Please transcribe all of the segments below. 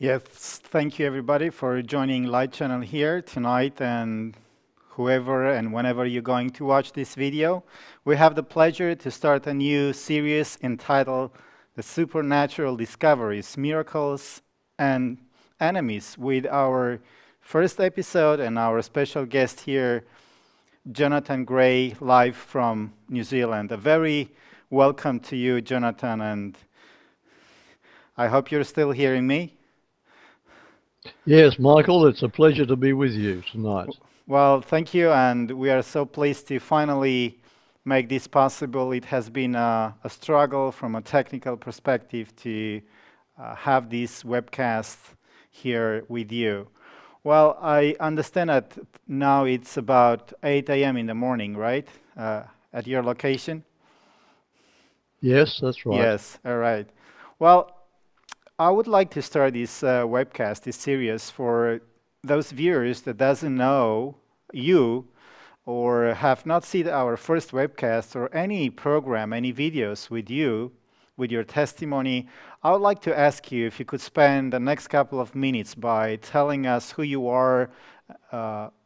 Yes, thank you everybody for joining Light Channel here tonight and whoever and whenever you're going to watch this video. We have the pleasure to start a new series entitled The Supernatural Discoveries, Miracles and Enemies with our first episode and our special guest here, Jonathan Gray, live from New Zealand. A very welcome to you, Jonathan, and I hope you're still hearing me. Yes, Michael, it's a pleasure to be with you tonight. Well, thank you, and we are so pleased to finally make this possible. It has been a struggle from a technical perspective to have this webcast here with you. Well, I understand that now it's about 8 a.m. in the morning, right? At your location? Yes, that's right. Yes, all right. Well, I would like to start this webcast, this series, for those viewers that doesn't know you or have not seen our first webcast or any program, any videos with you, with your testimony. I would like to ask you if you could spend the next couple of minutes by telling us who you are,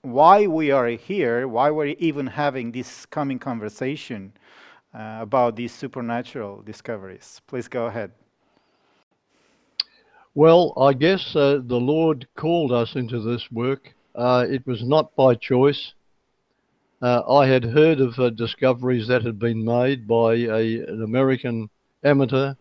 why we are here, why we're even having this coming conversation about these supernatural discoveries. Please go ahead. Well, I guess the Lord called us into this work. It was not by choice. I had heard of discoveries that had been made by an American amateur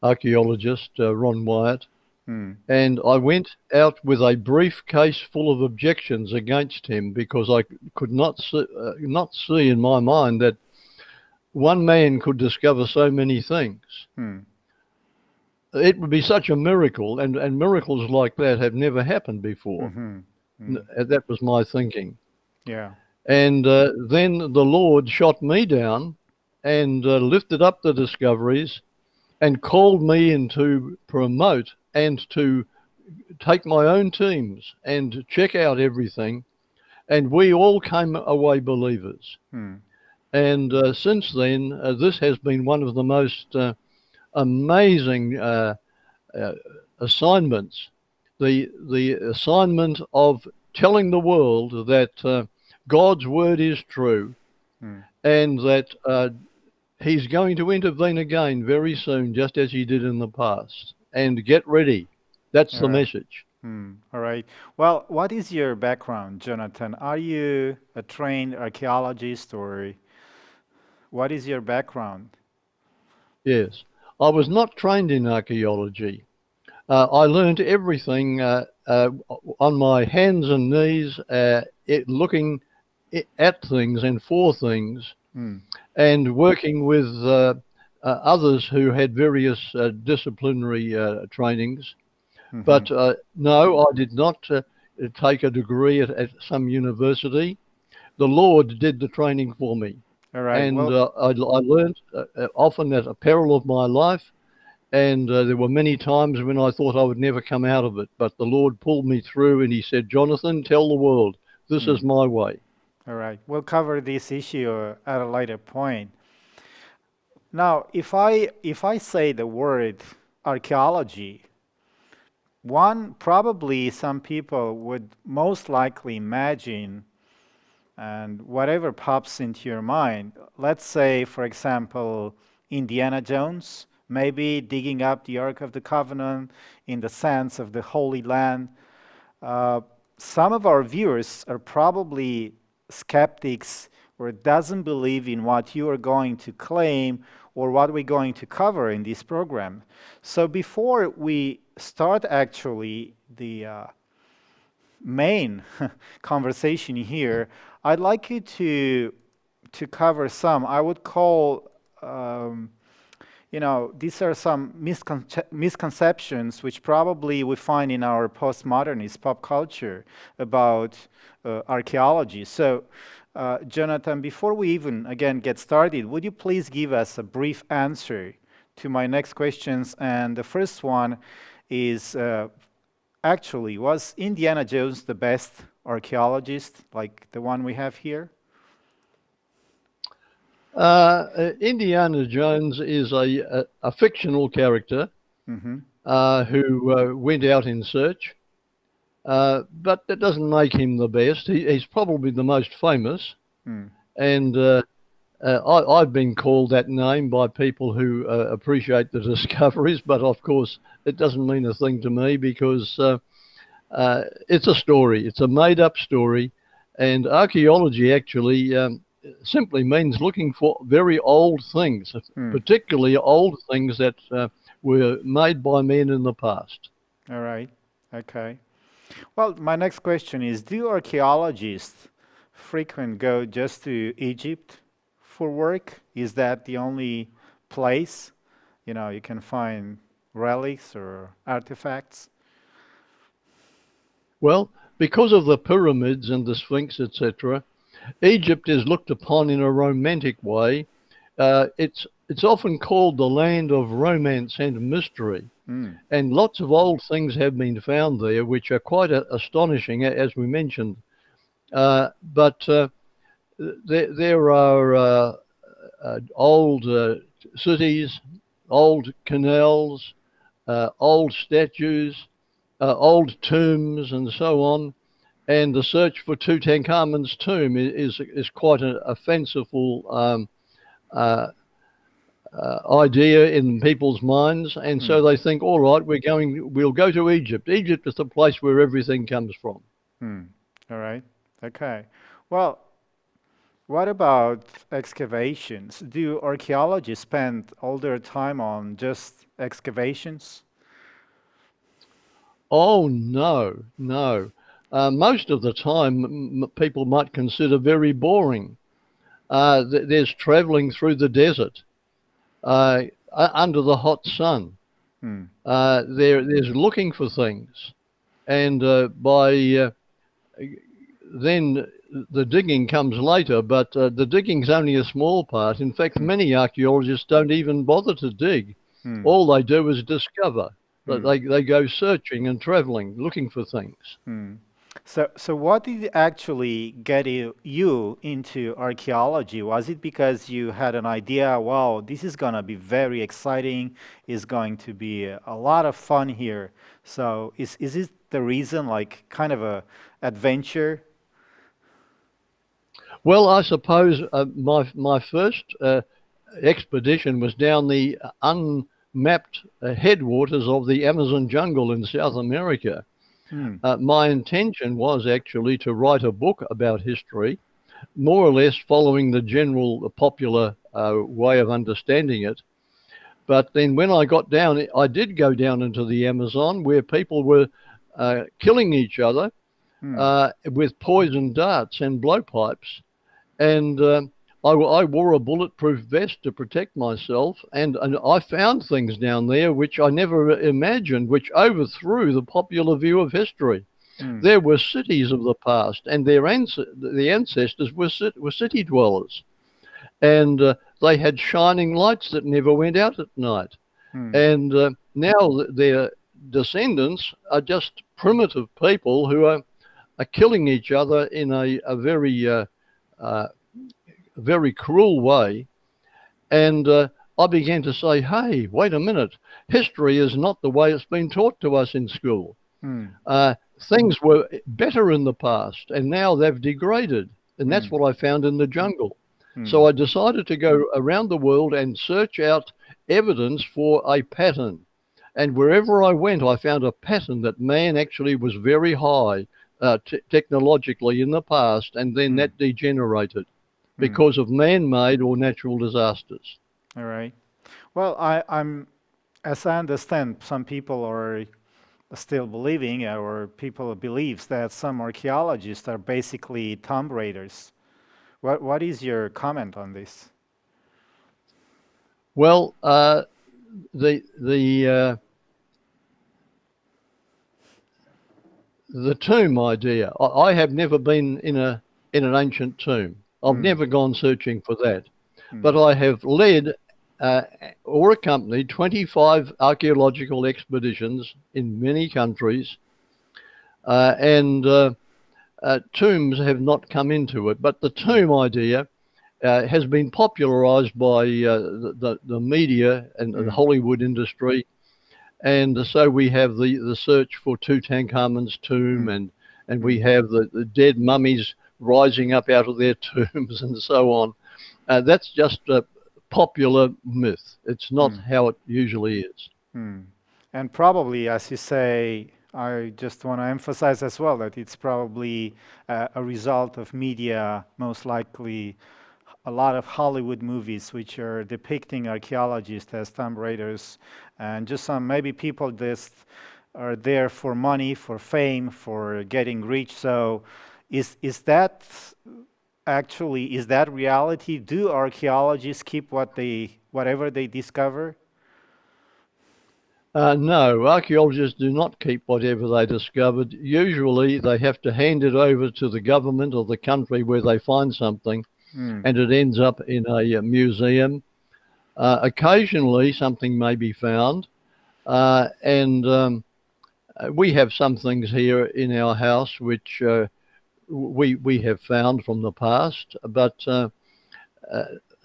archaeologist, Ron Wyatt, Hmm. and I went out with a briefcase full of objections against him because I could not see in my mind that one man could discover so many things. Hmm. It would be such a miracle, and miracles like that have never happened before. Mm-hmm. Mm. That was my thinking. Yeah. And then the Lord shot me down and lifted up the discoveries and called me in to promote and to take my own teams and check out everything. And we all came away believers. Hmm. And since then, this has been one of the most amazing uh, assignments, the assignment of telling the world that God's word is true Hmm. and that He's going to intervene again very soon, just as He did in the past. And get ready. That's All the right. message. All right. Well, what is your background, Jonathan? Are you a trained archaeologist or what is your background? Yes. I was not trained in archaeology. I learned everything on my hands and knees, looking at things and for things, Hmm. and working with others who had various disciplinary trainings. Mm-hmm. But no, I did not take a degree at some university. The Lord did the training for me. All right. And Well, I learned often at a peril of my life. And there were many times when I thought I would never come out of it. But the Lord pulled me through and He said, Jonathan, tell the world, this hmm. is my way. All right. We'll cover this issue at a later point. Now, if I say the word archaeology, one probably some people would most likely imagine and whatever pops into your mind. Let's say, for example, Indiana Jones, maybe digging up the Ark of the Covenant in the sands of the Holy Land. Uh, some of our viewers are probably skeptics or doesn't believe in what you are going to claim or what we're going to cover in this program. So before we start actually the main conversation here, I'd like you to cover some. I would call, these are some misconceptions which probably we find in our postmodernist pop culture about archaeology. So, Jonathan, before we even again get started, would you please give us a brief answer to my next questions? And the first one is actually, was Indiana Jones the best archaeologist, like the one we have here? Indiana Jones is a fictional character. Mm-hmm. who went out in search. But that doesn't make him the best. He's probably the most famous, Hmm. and I've been called that name by people who appreciate the discoveries, but of course it doesn't mean a thing to me because it's a story. It's a made-up story, and archaeology actually simply means looking for very old things, Hmm. particularly old things that were made by men in the past. All right. Okay. Well, my next question is, do archaeologists frequent go just to Egypt for work? Is that the only place, you can find relics or artifacts? Well, because of the pyramids and the Sphinx, etc., Egypt is looked upon in a romantic way. It's often called the land of romance and mystery, Mm. and lots of old things have been found there, which are quite astonishing, as we mentioned. But there are old cities, old canals, old statues, old tombs, and so on. And the search for Tutankhamun's tomb is quite a fanciful uh, idea in people's minds, and Mm. so they think, all right, we'll go to Egypt. Egypt is the place where everything comes from. Mm. All right. Okay. Well, what about excavations? Do archaeologists spend all their time on just excavations? Oh no, no. Most of the time, people might consider very boring. There's travelling through the desert uh, under the hot sun. Mm. There's looking for things, and by then the digging comes later, but the digging's only a small part. In fact, Mm. many archaeologists don't even bother to dig. Mm. All they do is discover. Mm. They go searching and traveling, looking for things. Mm. So what did actually get you into archaeology? Was it because you had an idea, wow, this is gonna be very exciting, is going to be a lot of fun here. So is it the reason, like kind of a adventure? Well, I suppose my first expedition was down the unmapped headwaters of the Amazon jungle in South America. Hmm. My intention was actually to write a book about history, more or less following the general popular way of understanding it. But then when I got down, I did go down into the Amazon where people were killing each other Hmm. with poison darts and blowpipes. And I wore a bulletproof vest to protect myself. And I found things down there which I never imagined, which overthrew the popular view of history. Hmm. There were cities of the past, and the ancestors were city dwellers, and they had shining lights that never went out at night. Hmm. And now their descendants are just primitive people who are killing each other in a uh, very cruel way. And I began to say, hey, wait a minute, history is not the way it's been taught to us in school. Hmm. Things were better in the past, and now they've degraded. And Hmm. that's what I found in the jungle. Hmm. So I decided to go around the world and search out evidence for a pattern. And wherever I went, I found a pattern that man actually was very high technologically in the past, and then Hmm. that degenerated Hmm. because of man made or natural disasters. All right. Well, as I understand, some people are still believing, or people believes that some archaeologists are basically tomb raiders. What is your comment on this? Well, the the tomb idea. I have never been in an ancient tomb. I've Hmm. never gone searching for that, Hmm. but I have led uh, or accompanied 25 archaeological expeditions in many countries, and tombs have not come into it. But the Hmm. tomb idea has been popularized by the media and the Hmm. Hollywood industry. And so we have the search for Tutankhamun's tomb, Mm, and we mm, have the dead mummies rising up out of their tombs and so on. That's just a popular myth. It's not mm, how it usually is. mm. And probably, as you say, I just want to emphasize as well that it's probably a result of media, most likely a lot of Hollywood movies which are depicting archaeologists as tomb raiders, and just some maybe people just are there for money, for fame, for getting rich. So, is that actually is that reality? Do archaeologists keep whatever they discover? No, archaeologists do not keep whatever they discovered. Usually, they have to hand it over to the government or the country where they find something, Hmm. and it ends up in a museum. Occasionally, something may be found, and we have some things here in our house which we have found from the past, but uh,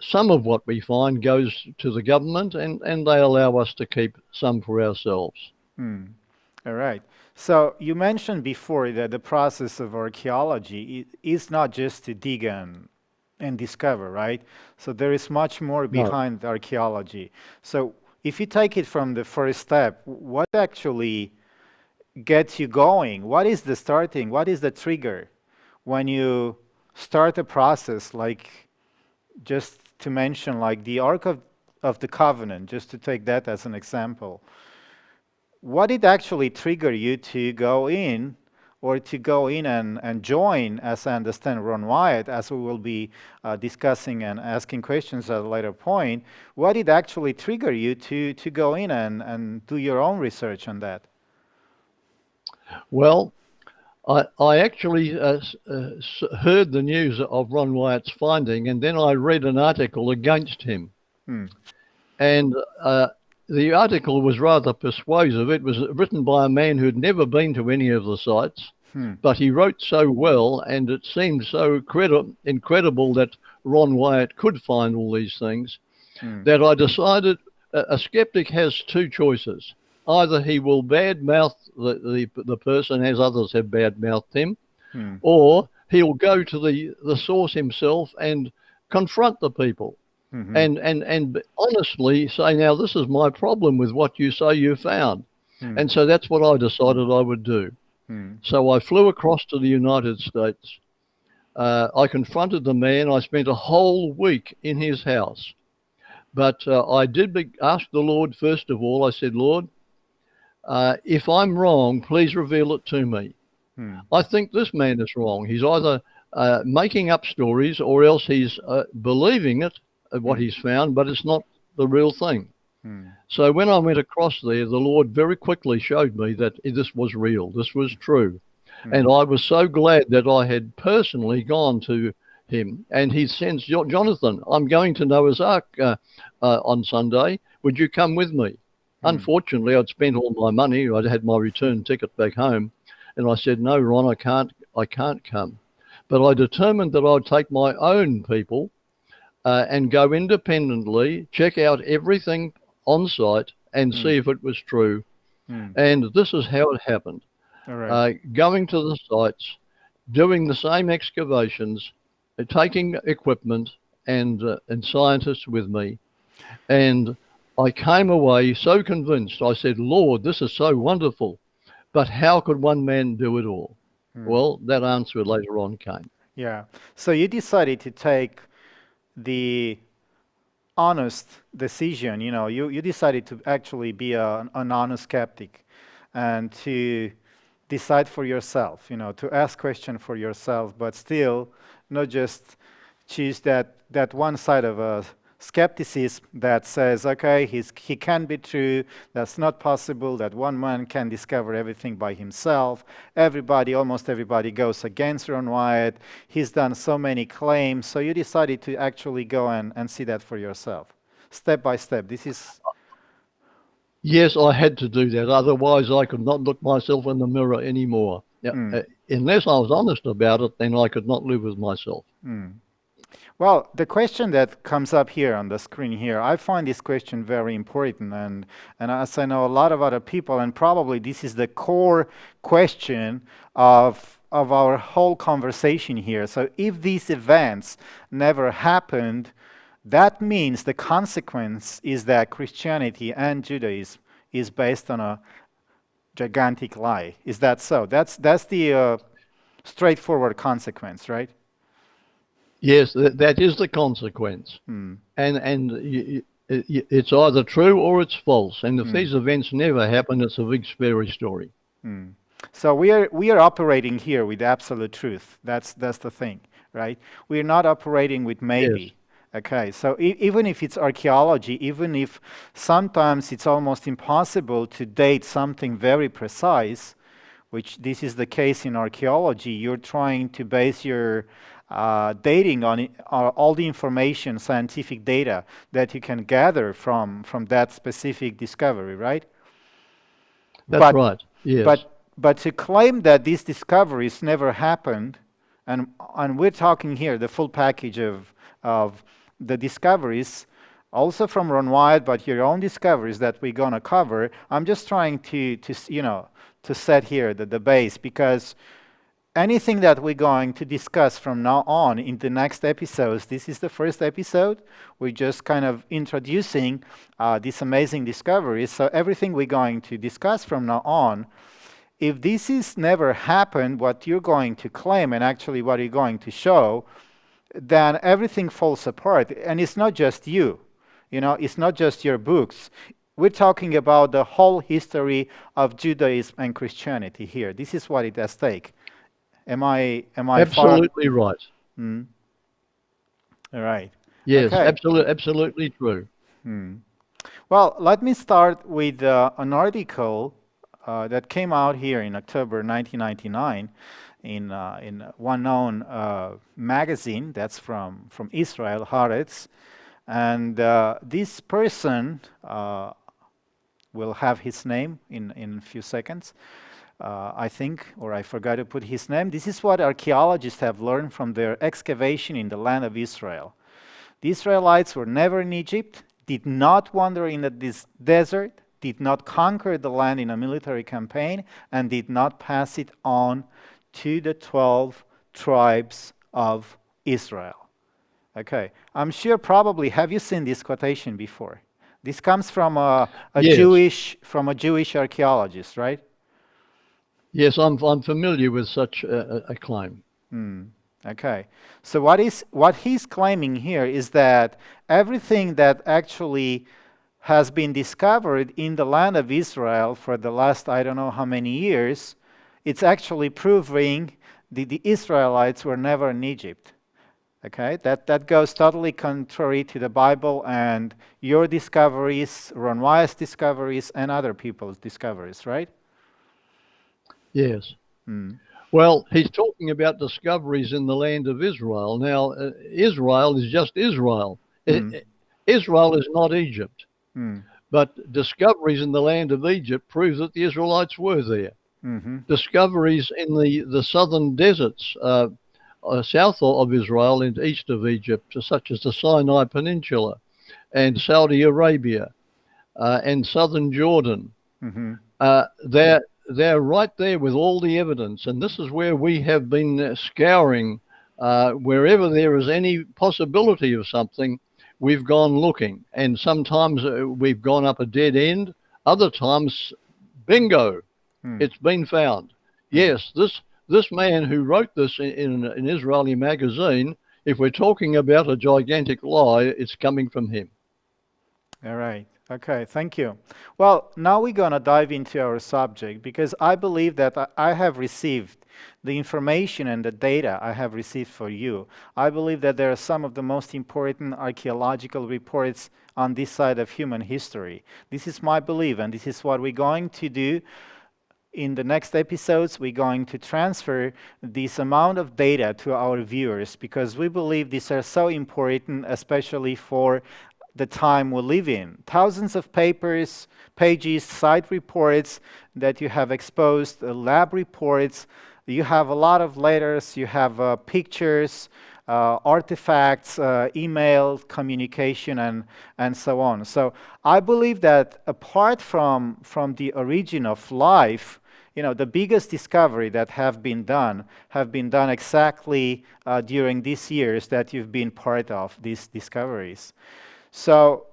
some of what we find goes to the government, and they allow us to keep some for ourselves. Hmm. All right. So you mentioned before that the process of archaeology is not just to dig and discover, right? So there is much more No. behind archaeology. So if you take it from the first step, what actually gets you going? What is the starting? What is the trigger when you start a process like just to mention like the Ark of the Covenant, just to take that as an example. What did actually trigger you to go in or to go in and join, as I understand, Ron Wyatt, as we will be discussing and asking questions at a later point? What did actually trigger you to go in and do your own research on that? Well, I actually heard the news of Ron Wyatt's finding, and then I read an article against him. Hmm. And the article was rather persuasive. It was written by a man who'd never been to any of the sites, Hmm. but he wrote so well, and it seemed so incredible that Ron Wyatt could find all these things, Hmm. that I decided a skeptic has two choices. Either he will badmouth the person as others have badmouthed him, Hmm. or he'll go to the source himself and confront the people Hmm. and honestly say, now this is my problem with what you say you found. Hmm. And so that's what I decided I would do. Hmm. So I flew across to the United States. I confronted the man. I spent a whole week in his house. But I did ask the Lord first of all. I said, Lord, if I'm wrong, please reveal it to me. Hmm. I think this man is wrong. He's either making up stories or else he's believing it, what Hmm. he's found, but it's not the real thing. Hmm. So when I went across there, the Lord very quickly showed me that this was real, this was true. Hmm. And I was so glad that I had personally gone to him. And he sends, Jonathan, I'm going to Noah's Ark on Sunday. Would you come with me? Hmm. Unfortunately, I'd spent all my money. I had my return ticket back home. And I said, no, Ron, I can't come. But I determined that I'd take my own people and go independently, check out everything on site and Hmm. see if it was true. Hmm. And this is how it happened. All right. Going to the sites, doing the same excavations, taking equipment and scientists with me. And I came away so convinced. I said, Lord, this is so wonderful. But how could one man do it all? Hmm. Well, that answer later on came. Yeah. So you decided to take the honest decision. You decided to actually be an honest skeptic and to decide for yourself, to ask question for yourself, but still not just choose that one side of a skepticism that says, okay, he can be true, that's not possible, that one man can discover everything by himself. Almost everybody goes against Ron Wyatt. He's done so many claims. So you decided to actually go and see that for yourself, step by step. This is. Yes, I had to do that. Otherwise, I could not look myself in the mirror anymore. Yeah, Mm, unless I was honest about it, then I could not live with myself. mm. Well, the question that comes up here on the screen here, I find this question very important, and as I know a lot of other people, and probably this is the core question of our whole conversation here. So if these events never happened, that means the consequence is that Christianity and Judaism is based on a gigantic lie. Is that so? That's the straightforward consequence, right? Yes, that is the consequence. Hmm. And it's either true or it's false. And if Hmm. these events never happen, it's a big scary story. Hmm. So we are operating here with absolute truth. That's the thing, right? We're not operating with Yes, maybe. Okay, so even if it's archaeology, even if sometimes it's almost impossible to date something very precise, which this is the case in archaeology, you're trying to base your dating on all the information, scientific data that you can gather from that specific discovery, right? that's But right. Yes, but to claim that these discoveries never happened, and we're talking here the full package of the discoveries, also from Ron Wyatt, but your own discoveries that we're gonna cover. I'm just trying to set here the base, because anything that we're going to discuss from now on in the next episodes, this is the first episode. We're just kind of introducing these amazing discoveries. So everything we're going to discuss from now on, if this is never happened, what you're going to claim and actually what you're going to show, then everything falls apart. And it's not just you, it's not just your books. We're talking about the whole history of Judaism and Christianity here. This is what it has stake. Am I far? absolutely right. Mm, all right. Yes, Okay. absolutely true. Hmm. Well, let me start with an article that came out here in October 1999 in one known magazine that's from Israel, Haaretz. And this person will have his name in a few seconds. I think, or I forgot to put his name. This is what archaeologists have learned from their excavation in the land of Israel. The Israelites were never in Egypt, did not wander in this desert, did not conquer the land in a military campaign, and did not pass it on to the 12 tribes of Israel. Okay, I'm sure probably have you seen this quotation before? This comes from a Yes, Jewish archaeologist, right? yes, I'm familiar with such a claim. Hmm. Okay. So what he's claiming here is that everything that actually has been discovered in the land of Israel for the last I don't know how many years, it's actually proving the Israelites were never in Egypt. Okay, that goes totally contrary to the Bible and your discoveries, Ron Wyatt's discoveries, and other people's discoveries, right? Yes. Hmm. Well, he's talking about discoveries in the land of Israel. Now, Israel is just Israel. Hmm. Israel is not Egypt. Hmm. But discoveries in the land of Egypt prove that the Israelites were there. Hmm. Discoveries in the southern deserts, south of Israel and east of Egypt, such as the Sinai Peninsula and Saudi Arabia and southern Jordan. Hmm. They're right there with all the evidence, and this is where we have been scouring. Wherever there is any possibility of something, we've gone looking, and sometimes we've gone up a dead end. Other times, bingo, Hmm. it's been found. Hmm. Yes, this man who wrote this in an Israeli magazine, if we're talking about a gigantic lie, it's coming from him. All right. Okay, thank you. Well, now we're going to dive into our subject because I believe that I have received the information and the data I have received for you. I believe that there are some of the most important archaeological reports on this side of human history. This is my belief, and this is what we're going to do. In the next episodes, we're going to transfer this amount of data to our viewers because we believe these are so important, especially for the time we live in. Thousands of papers, pages, site reports that you have exposed, lab reports. You have a lot of letters, you have pictures, artifacts, email communication, and so on. So I believe that apart from the origin of life, the biggest discovery that have been done exactly during these years that you've been part of these discoveries. So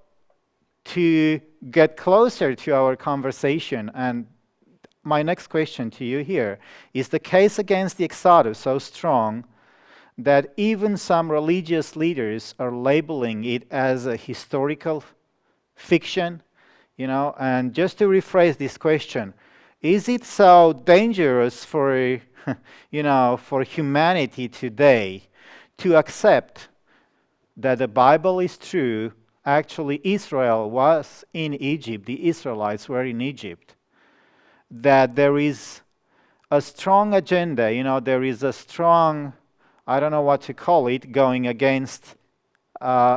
to get closer to our conversation, and my next question to you here is the case against the Exodus so strong that even some religious leaders are labeling it as a historical fiction, and just to rephrase this question, is it so dangerous for, for humanity today to accept that the Bible is true? Actually, Israel was in Egypt, the Israelites were in Egypt, that there is a strong agenda, there is a strong, I don't know what to call it, going against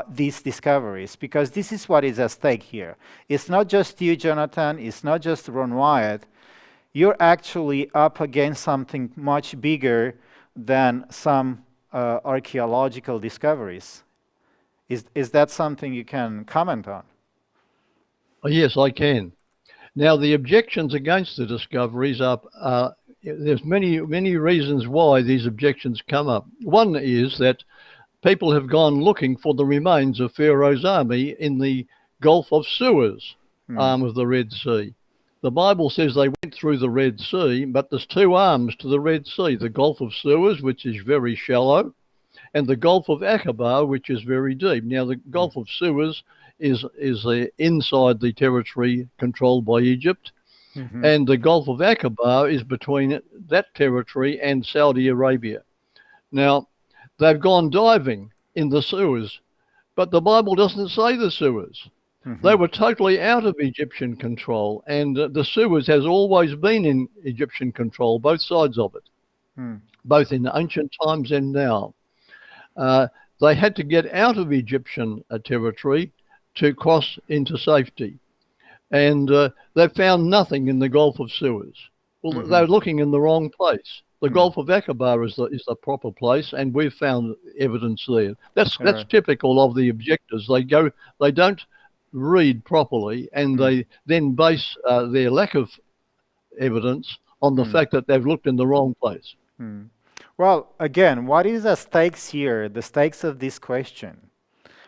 these discoveries, because this is what is at stake here. It's not just you, Jonathan, it's not just Ron Wyatt. You're actually up against something much bigger than some archaeological discoveries. Is that something you can comment on? Yes, I can. Now, the objections against the discoveries are there's many reasons why these objections come up. One is that people have gone looking for the remains of Pharaoh's army in the Gulf of Suez, arm of the Red Sea. The Bible says they went through the Red Sea, but there's two arms to the Red Sea, the Gulf of Suez, which is very shallow, and the Gulf of Aqaba, which is very deep. Now, the Gulf of Suez is inside the territory controlled by Egypt, and the Gulf of Aqaba is between that territory and Saudi Arabia. Now, they've gone diving in the Suez, but the Bible doesn't say the Suez. They were totally out of Egyptian control, and the Suez has always been in Egyptian control, both sides of it, both in ancient times and now. They had to get out of Egyptian territory to cross into safety. And they found nothing in the Gulf of Suez. Well, they were looking in the wrong place. The Gulf of Aqaba is the proper place, and we've found evidence there. That's typical of the objectors. They don't read properly, and they then base their lack of evidence on the fact that they've looked in the wrong place. Well, again, what is the stakes here? The stakes of this question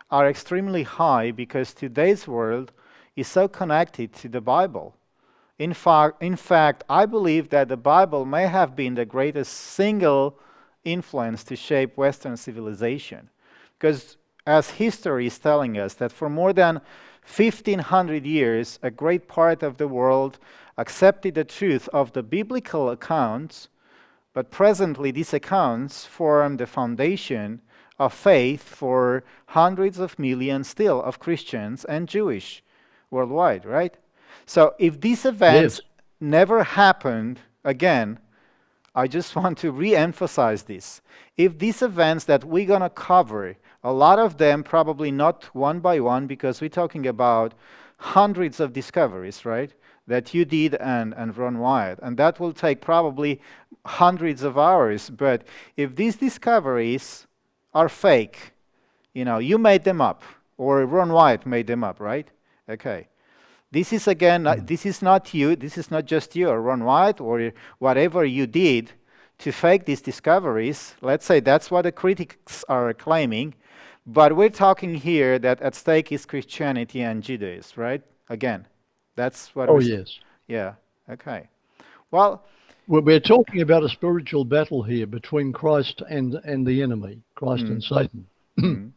are extremely high because today's world is so connected to the Bible. In fact, I believe that the Bible may have been the greatest single influence to shape Western civilization. Because as history is telling us that for more than 1500 years, a great part of the world accepted the truth of the biblical accounts, but presently these accounts form the foundation of faith for hundreds of millions still of Christians and Jewish worldwide, right? So if these events never happened, again, I just want to re-emphasize this. If these events that we're going to cover, a lot of them probably not one by one, because we're talking about hundreds of discoveries, right? That you did and Ron Wyatt. And that will take probably hundreds of hours. But if these discoveries are fake, you made them up, or Ron Wyatt made them up, right? Okay. This is again, this is not you, this is not just you or Ron Wyatt or whatever you did to fake these discoveries. Let's say that's what the critics are claiming. But we're talking here that at stake is Christianity and Judaism, right? Again, that's what yes. Yeah, okay. Well, we're talking about a spiritual battle here between Christ and the enemy, Christ and Satan.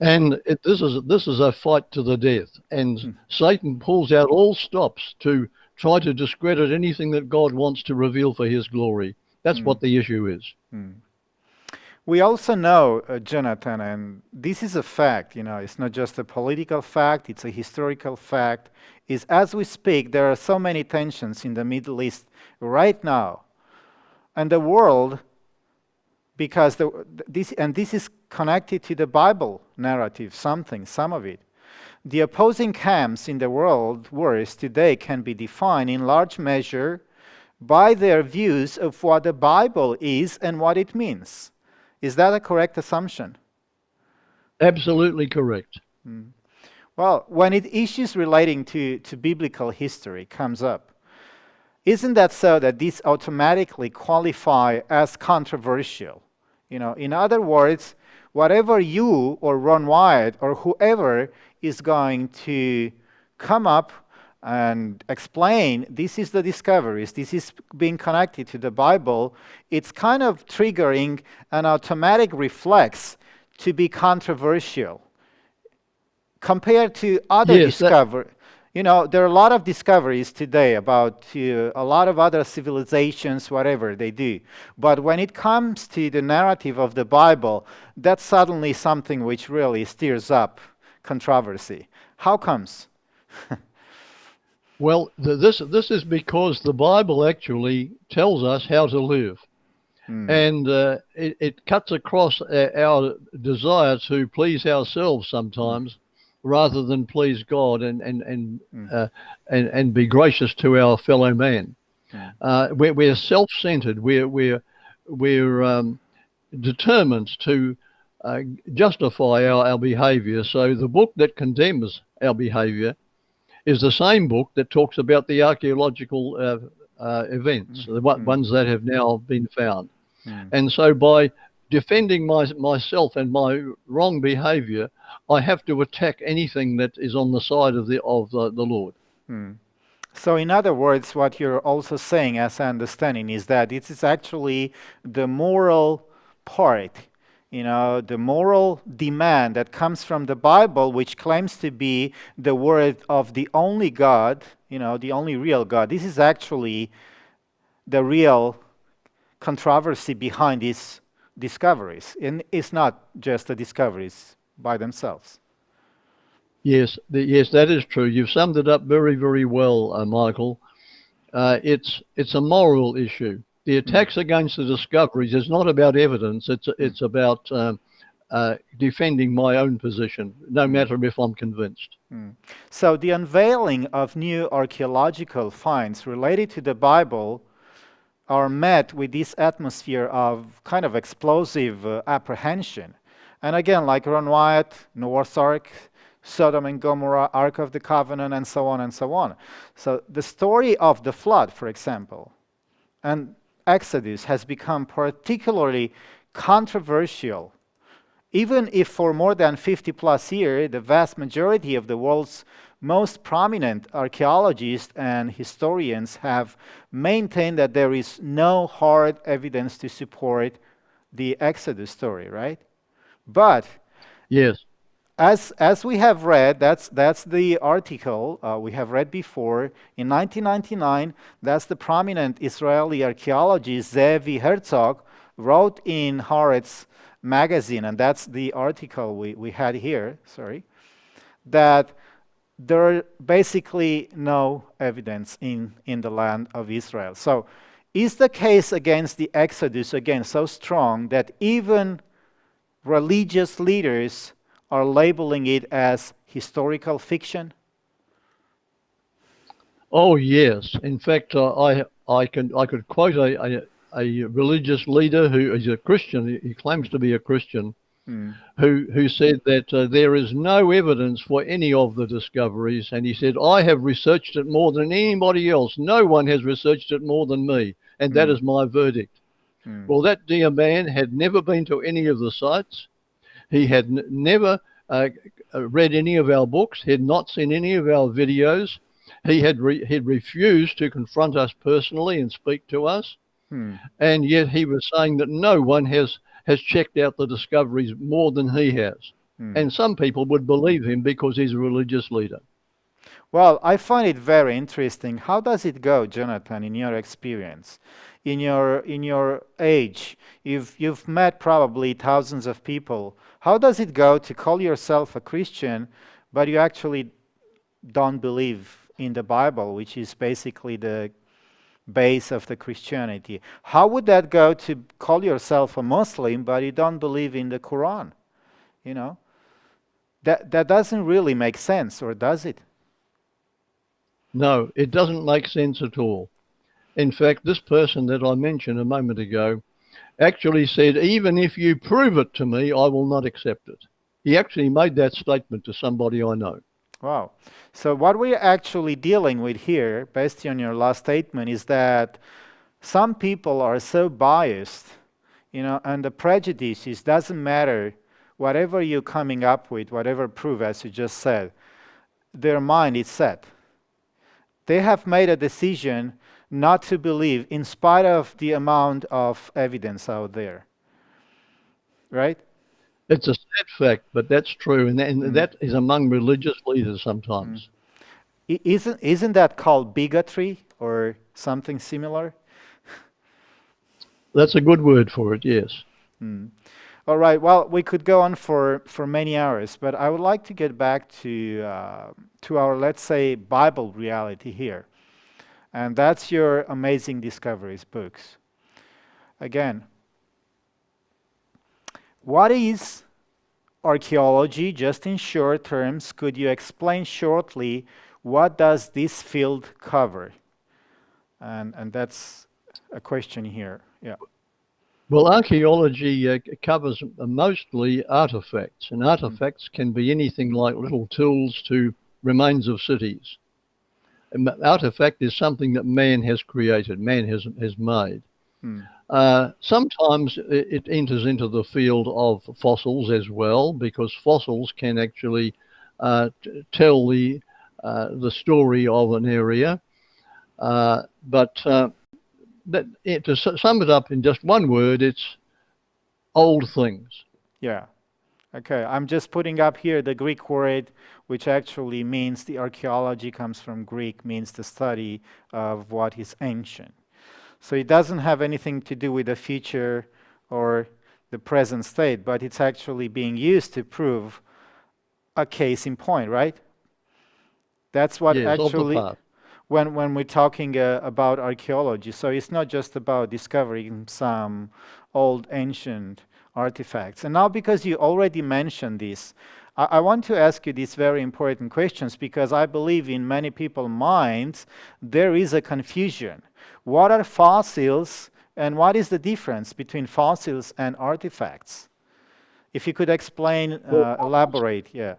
And this is a fight to the death. And Satan pulls out all stops to try to discredit anything that God wants to reveal for his glory. That's what the issue is. We also know, Jonathan, and this is a fact, it's not just a political fact, it's a historical fact, is as we speak, there are so many tensions in the Middle East right now. And the world, because this is connected to the Bible narrative, some of it. The opposing camps in the world wars today can be defined in large measure by their views of what the Bible is and what it means. Is that a correct assumption? Absolutely correct. Well, when issues relating to biblical history comes up, isn't that so that these automatically qualify as controversial? In other words, whatever you or Ron Wyatt or whoever is going to come up and explain this is the discoveries, this is being connected to the Bible, it's kind of triggering an automatic reflex to be controversial compared to other Yes, that discovery. There are a lot of discoveries today about a lot of other civilizations, whatever they do. But when it comes to the narrative of the Bible, that's suddenly something which really stirs up controversy. How comes? well, this is because the Bible actually tells us how to live, Hmm. and it cuts across our desire to please ourselves Hmm. sometimes, rather than please God and Hmm. and be gracious to our fellow man. Hmm. We're self-centered. We're determined to uh, justify our behavior. So the book that condemns our behavior is the same book that talks about the archaeological events, the Hmm. ones that have now been found. Hmm. And so by defending myself and my wrong behavior, I have to attack anything that is on the side of the Lord. Hmm. So, in other words, what you're also saying, as I understanding, is that this is actually the moral part, the moral demand that comes from the Bible, which claims to be the word of the only God, the only real God. This is actually the real controversy behind these discoveries. And it's not just the discoveries by themselves. Yes, that is true. You've summed it up very, very well, Michael. It's a moral issue. The Mm, attacks against the discoveries is not about evidence. mm, It's about defending my own position, no mm. matter if I'm convinced. Mm. So the unveiling of new archaeological finds related to the Bible are met with this atmosphere of kind of explosive apprehension. And again, like Ron Wyatt, Noah's Ark, Sodom and Gomorrah, Ark of the Covenant, and so on and so on. So the story of the flood, for example, and Exodus has become particularly controversial, even if for more than 50 plus years, the vast majority of the world's most prominent archaeologists and historians have maintained that there is no hard evidence to support the Exodus story, right? But Yes, as we have read, that's the article we have read before. In 1999, that's the prominent Israeli archaeologist Zevi Herzog wrote in Haaretz magazine, and that's the article we had here, sorry, that there are basically no evidence in the land of Israel. So is the case against the Exodus again so strong that even religious leaders are labeling it as historical fiction? oh yes. In fact, I could quote a religious leader who is a Christian. He claims to be a Christian, Hmm. who said that there is no evidence for any of the discoveries, and he said, I have researched it more than anybody else. No one has researched it more than me, and that Hmm. is my verdict. Hmm. Well, that dear man had never been to any of the sites. He had never uh, read any of our books. He had not seen any of our videos. He'd refused to confront us personally and speak to us, Hmm. and yet he was saying that no one has checked out the discoveries more than he has. Hmm. And some people would believe him because he's a religious leader. Well, I find it very interesting. How does it go, Jonathan, in your experience? In your age, you've met probably thousands of people. How does it go to call yourself a Christian, but you actually don't believe in the Bible, which is basically the base of the Christianity? How would that go to call yourself a Muslim, but you don't believe in the Quran? You know, that doesn't really make sense, or does it? No, it doesn't make sense at all. In fact, this person that I mentioned a moment ago actually said, even if you prove it to me, I will not accept it. He actually made that statement to somebody I know. Wow. So what we're actually dealing with here, based on your last statement, is that some people are so biased, and the prejudices doesn't matter whatever you're coming up with, whatever proof, as you just said, their mind is set. They have made a decision not to believe in spite of the amount of evidence out there, right? It's a sad fact, but that's true, and Mm, that is among religious leaders mm. sometimes. Isn't that called bigotry or something similar? That's a good word for it, yes. Mm. All right. Well, we could go on for many hours, but I would like to get back to our, let's say, Bible reality here, and that's your Amazing Discoveries books. Again, what is archaeology? Just in short terms, could you explain shortly what does this field cover? And that's a question here. Yeah. Well, archaeology covers mostly artifacts, and Mm. artifacts can be anything like little tools to remains of cities. An artifact is something that man has created, man has made. Mm. Sometimes it enters into the field of fossils as well, because fossils can actually tell the story of an area. But to sum it up in just one word, it's old things. Yeah. Okay, I'm just putting up here the Greek word, which actually means the archaeology comes from Greek, means the study of what is ancient. So it doesn't have anything to do with the future or the present state, but it's actually being used to prove a case in point, right? That's what Yes, of the actually, past. when we're talking about archaeology. So it's not just about discovering some old ancient artifacts. And now, because you already mentioned this, I want to ask you these very important questions because I believe in many people's minds there is a confusion. What are fossils and what is the difference between fossils and artifacts? If you could explain, Well, elaborate, yeah.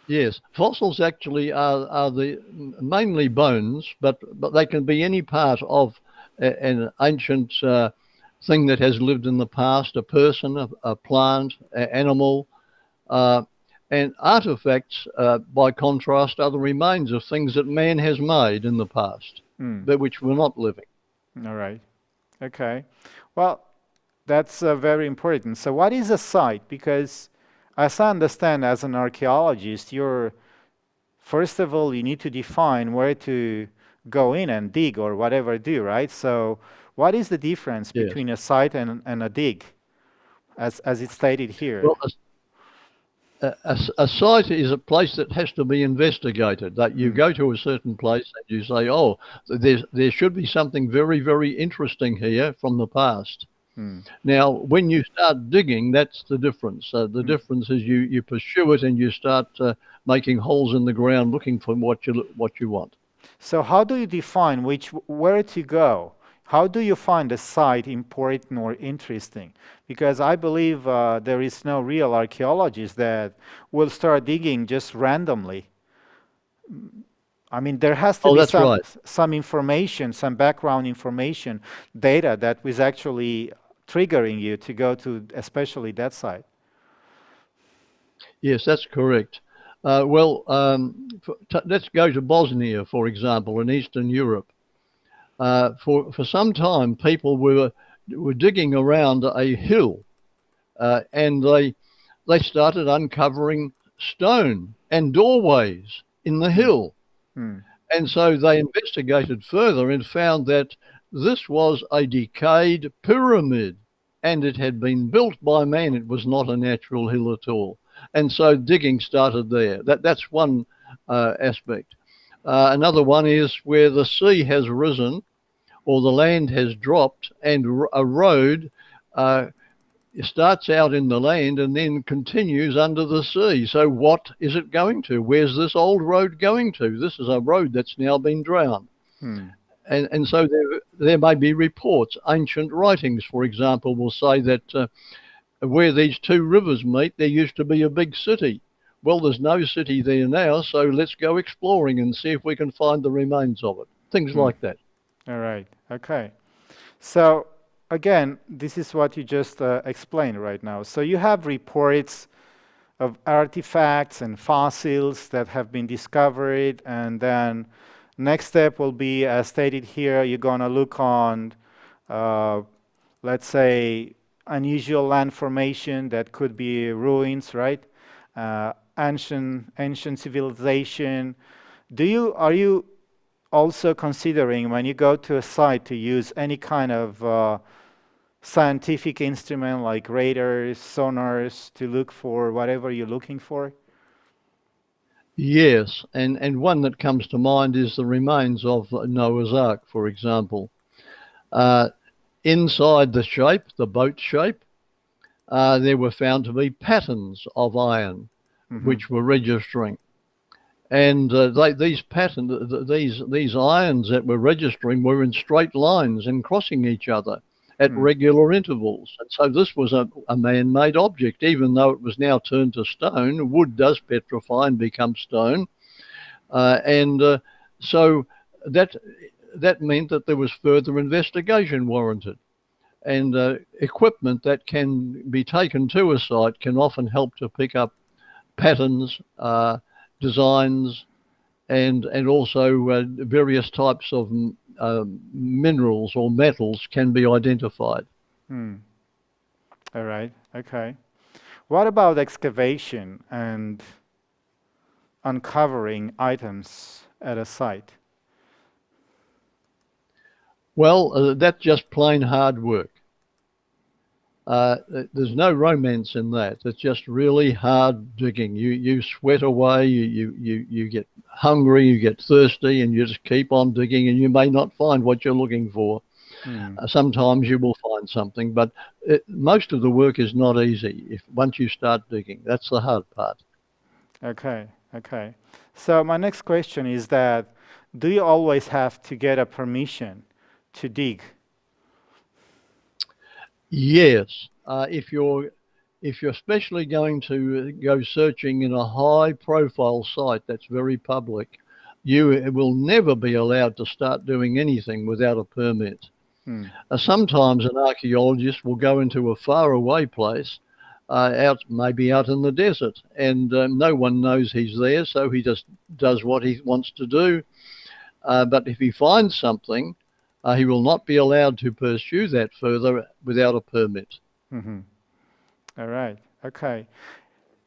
yes, fossils actually are the mainly bones, but they can be any part of an ancient thing that has lived in the past, a person, a plant, an animal, uh, and artifacts, by contrast, are the remains of things that man has made in the past, Mm. but which were not living. All right. Okay. Well, that's very important. So, what is a site? Because, as I understand, as an archaeologist, you're first of all you need to define where to go in and dig or whatever do, right? So, what is the difference Yes. between a site and a dig, as it's stated here? Well, a site is a place that has to be investigated. That you Mm. go to a certain place and you say, "Oh, there should be something very, very interesting here from the past." Mm. Now, when you start digging, that's the difference. The Mm. difference is you pursue it and you start making holes in the ground looking for what you want. So how do you define where to go? How do you find a site important or interesting? Because I believe there is no real archaeologist that will start digging just randomly. I mean, there has to Oh, be that's right. some information, some background information, data that was actually triggering you to go to especially that site. Yes, that's correct. Let's go to Bosnia, for example, in Eastern Europe. For some time, people were digging around a hill, and they started uncovering stone and doorways in the Hmm. hill. Hmm. And so they investigated further and found that this was a decayed pyramid and it had been built by man. It was not a natural hill at all. And so digging started there. That's one aspect. Another one is where the sea has risen or the land has dropped and a road uh, starts out in the land and then continues under the sea. So what is it going to? Where's this old road going to? This is a road that's now been drowned. Hmm. And so there may be reports. Ancient writings, for example, will say that where these two rivers meet, there used to be a big city. Well, there's no city there now, so let's go exploring and see if we can find the remains of it. Things Hmm. like that. All right. Okay. So again, this is what you just explained right now. So you have reports of artifacts and fossils that have been discovered, and then next step will be, as stated here, you're gonna look on, uh, let's say, unusual land formation that could be ruins, right? Ancient civilization. Are you also considering when you go to a site to use any kind of scientific instrument like radars, sonars to look for whatever you're looking for? Yes, and one that comes to mind is the remains of Noah's Ark, for example. Uh, Inside the shape, the boat shape, there were found to be patterns of iron Hmm. which were registering. And these these irons that were registering were in straight lines and crossing each other at Hmm. regular intervals. And so this was a man-made object, even though it was now turned to stone. Wood does petrify and become stone, and so that that meant that there was further investigation warranted. And equipment that can be taken to a site can often help to pick up patterns, designs, and also various types of minerals or metals can be identified. Hmm. All right. Okay. What about excavation and uncovering items at a site? Well, that's just plain hard work. Uh, there's no romance in that. It's just really hard digging. You sweat away. You get hungry. You get thirsty, and you just keep on digging. And you may not find what you're looking for. Hmm. Sometimes you will find something, but most of the work is not easy. If once you start digging, that's the hard part. Okay. Okay. So my next question is that do you always have to get a permission to dig? Yes, if you're especially going to go searching in a high profile site that's very public, you will never be allowed to start doing anything without a permit. Hmm. Sometimes an archaeologist will go into a faraway place, out maybe out in the desert, and no one knows he's there, so he just does what he wants to do. But if he finds something, he will not be allowed to pursue that further without a permit. Hmm. All right. Okay.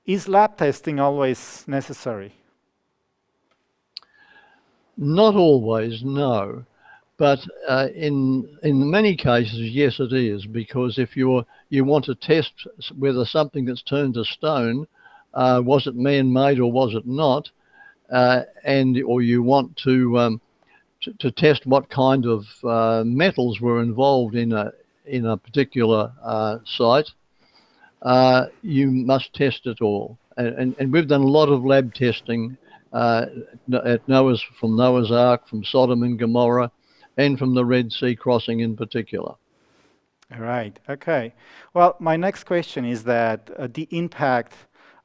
Is lab testing always necessary? Not always, no. But in many cases, yes, it is, because if you want to test whether something that's turned to stone, was it man-made or was it not, and or you want to test what kind of metals were involved in a particular site, you must test it all. And we've done a lot of lab testing uh, at from Noah's Ark, from Sodom and Gomorrah, and from the Red Sea crossing in particular. All right. Okay. Well, my next question is that the impact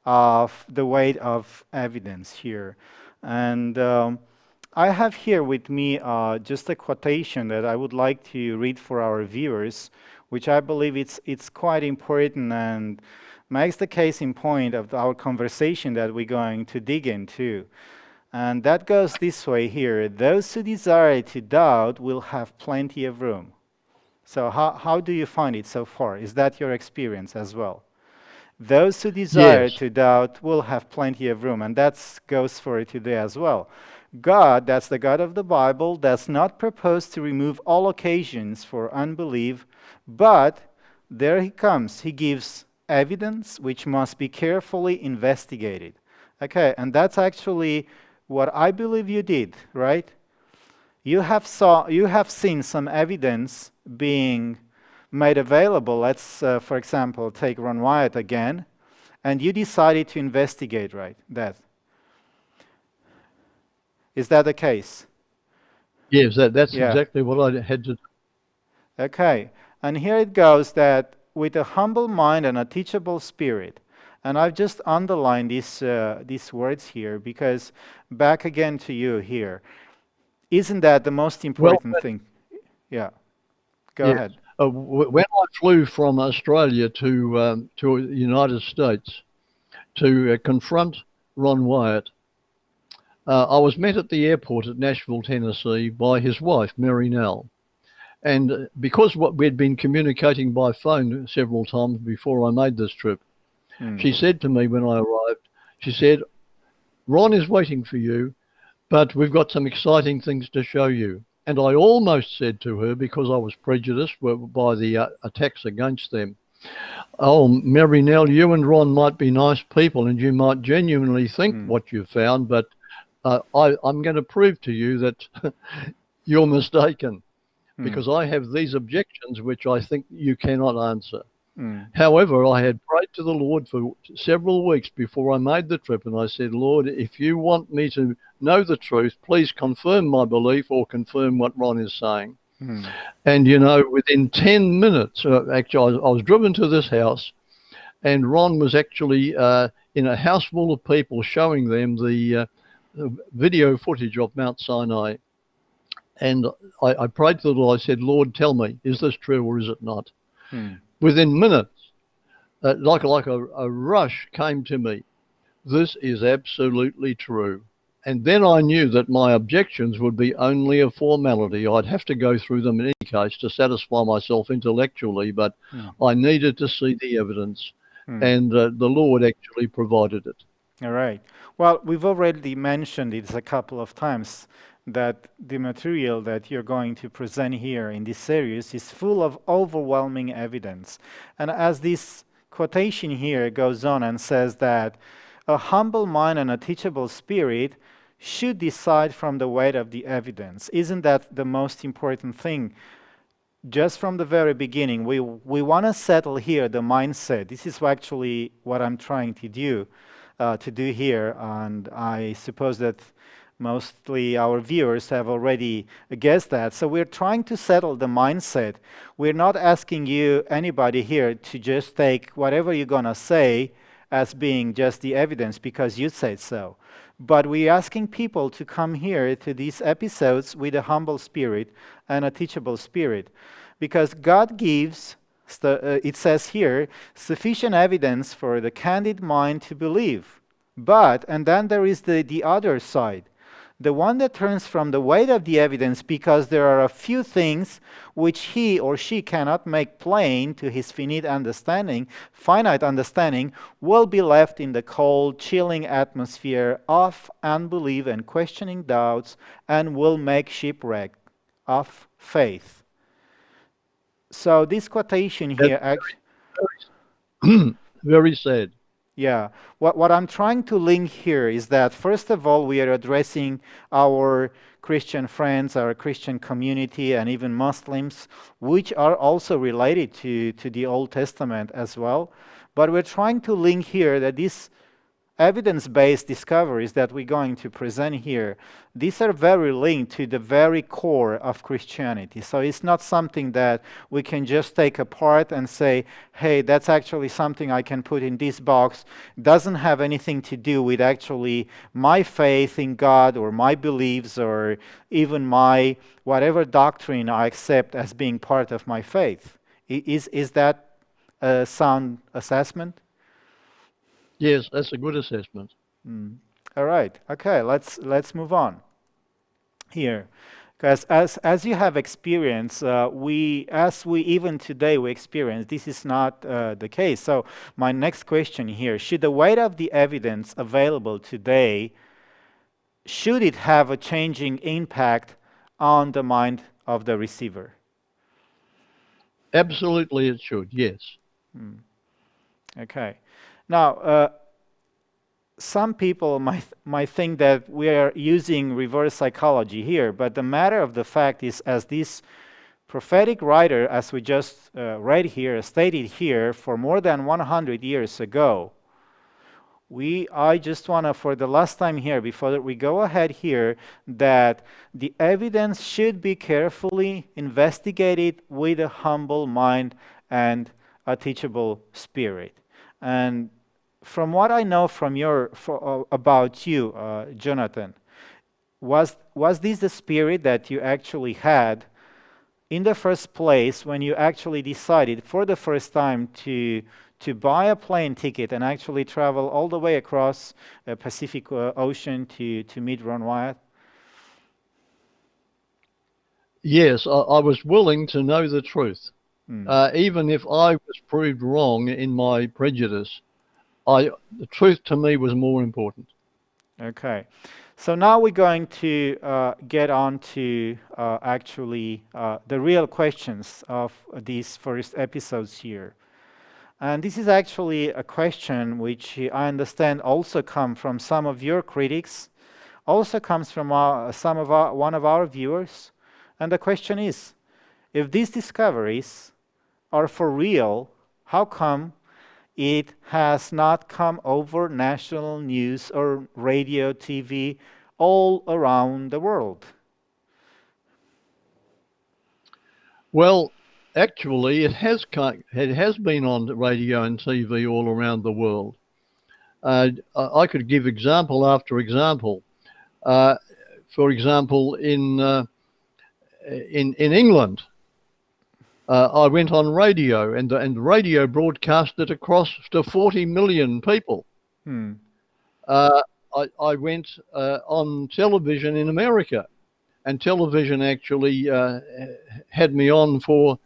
of the weight of evidence here. And I have here with me just a quotation that I would like to read for our viewers, which I believe it's quite important and makes the case in point of our conversation that we're going to dig into. And that goes this way here. Those who desire to doubt will have plenty of room. So how do you find it so far? Is that your experience as well? Those who desire Yes, to doubt will have plenty of room, and that goes for today as well. God, that's the God of the Bible, does not propose to remove all occasions for unbelief, but there he comes. He gives evidence which must be carefully investigated. Okay, and that's actually what I believe you did, right? You have seen some evidence being made available. Let's, for example, take Ron Wyatt again, and you decided to investigate, right? That is that the case? yes, that's Yeah. exactly what I had to do. Okay, and here it goes that with a humble mind and a teachable spirit. And I've just underlined these words here because back again to you here. Isn't that the most Well, important thing? Yeah, go yes. ahead. When I flew from Australia to the United States to confront Ron Wyatt, I was met at the airport at Nashville, Tennessee, by his wife, Mary Nell. And because we'd been communicating by phone several times before I made this trip, Hmm. she said to me when I arrived, she said, Ron is waiting for you, but we've got some exciting things to show you. And I almost said to her, because I was prejudiced by the attacks against them, oh, Mary Nell, you and Ron might be nice people and you might genuinely think Hmm. what you found, but I'm going to prove to you that you're mistaken Hmm. because I have these objections which I think you cannot answer. Hmm. However, I had prayed to the Lord for several weeks before I made the trip, and I said, Lord, if you want me to know the truth, please confirm my belief or confirm what Ron is saying. Hmm. And, you know, within 10 minutes, actually, I was driven to this house, and Ron was actually in a house full of people showing them the video footage of Mount Sinai. And I prayed to the Lord. I said, Lord, tell me, is this true or is it not? Hmm. Within minutes, like a rush came to me. This is absolutely true. And then I knew that my objections would be only a formality. I'd have to go through them in any case to satisfy myself intellectually, but Hmm. I needed to see the evidence. Hmm. And the Lord actually provided it. All right. Well, we've already mentioned it a couple of times that the material that you're going to present here in this series is full of overwhelming evidence. And as this quotation here goes on and says that a humble mind and a teachable spirit should decide from the weight of the evidence. Isn't that the most important thing? Just from the very beginning, we want to settle here the mindset. This is actually what I'm trying to do here, and I suppose that mostly our viewers have already guessed that. So we're trying to settle the mindset. We're not asking you, anybody here, to just take whatever you're gonna say as being just the evidence because you said so. But we're asking people to come here to these episodes with a humble spirit and a teachable spirit. Because God gives, it says here, sufficient evidence for the candid mind to believe. But, and then there is the other side, the one that turns from the weight of the evidence because there are a few things which he or she cannot make plain to his finite understanding, will be left in the cold, chilling atmosphere of unbelief and questioning doubts, and will make shipwreck of faith. So this quotation That's here, actually, very, very sad. yeah, what I'm trying to link here is that first of all, we are addressing our Christian friends, our Christian community, and even Muslims, which are also related to the Old Testament as well. But we're trying to link here that this evidence-based discoveries that we're going to present here, these are very linked to the very core of Christianity. So it's not something that we can just take apart and say, hey, that's actually something I can put in this box. Doesn't have anything to do with actually my faith in God or my beliefs or even my whatever doctrine I accept as being part of my faith. Is that a sound assessment? Yes, that's a good assessment. Mm. All right. Okay. Let's move on here, because as you have experienced, we even today we experience this is not the case. So my next question here: should the weight of the evidence available today should it have a changing impact on the mind of the receiver? Absolutely, it should. Yes. Mm. Okay. Now, some people might think that we are using reverse psychology here, but the matter of the fact is, as this prophetic writer, as we just read here, stated here, for more than 100 years ago, I just want to, for the last time here, before we go ahead here, that the evidence should be carefully investigated with a humble mind and a teachable spirit. And from what I know from about you, Jonathan, was this the spirit that you actually had in the first place when you actually decided for the first time to buy a plane ticket and actually travel all the way across the Pacific Ocean to meet Ron Wyatt? Yes, I was willing to know the truth. Hmm. Even if I was proved wrong in my prejudice, the truth to me was more important. Okay. So now we're going to get on to actually the real questions of these first episodes here. And this is actually a question which I understand also come from some of your critics, also comes from one of our viewers. And the question is, if these discoveries are for real, how come it has not come over national news or radio, TV, all around the world? Well, actually, it has been on the radio and TV all around the world. I could give example after example. Uh, for example, in England, I went on radio, and the radio broadcast it across to 40 million people. Hmm. Uh, I went on television in America, and television actually had me on for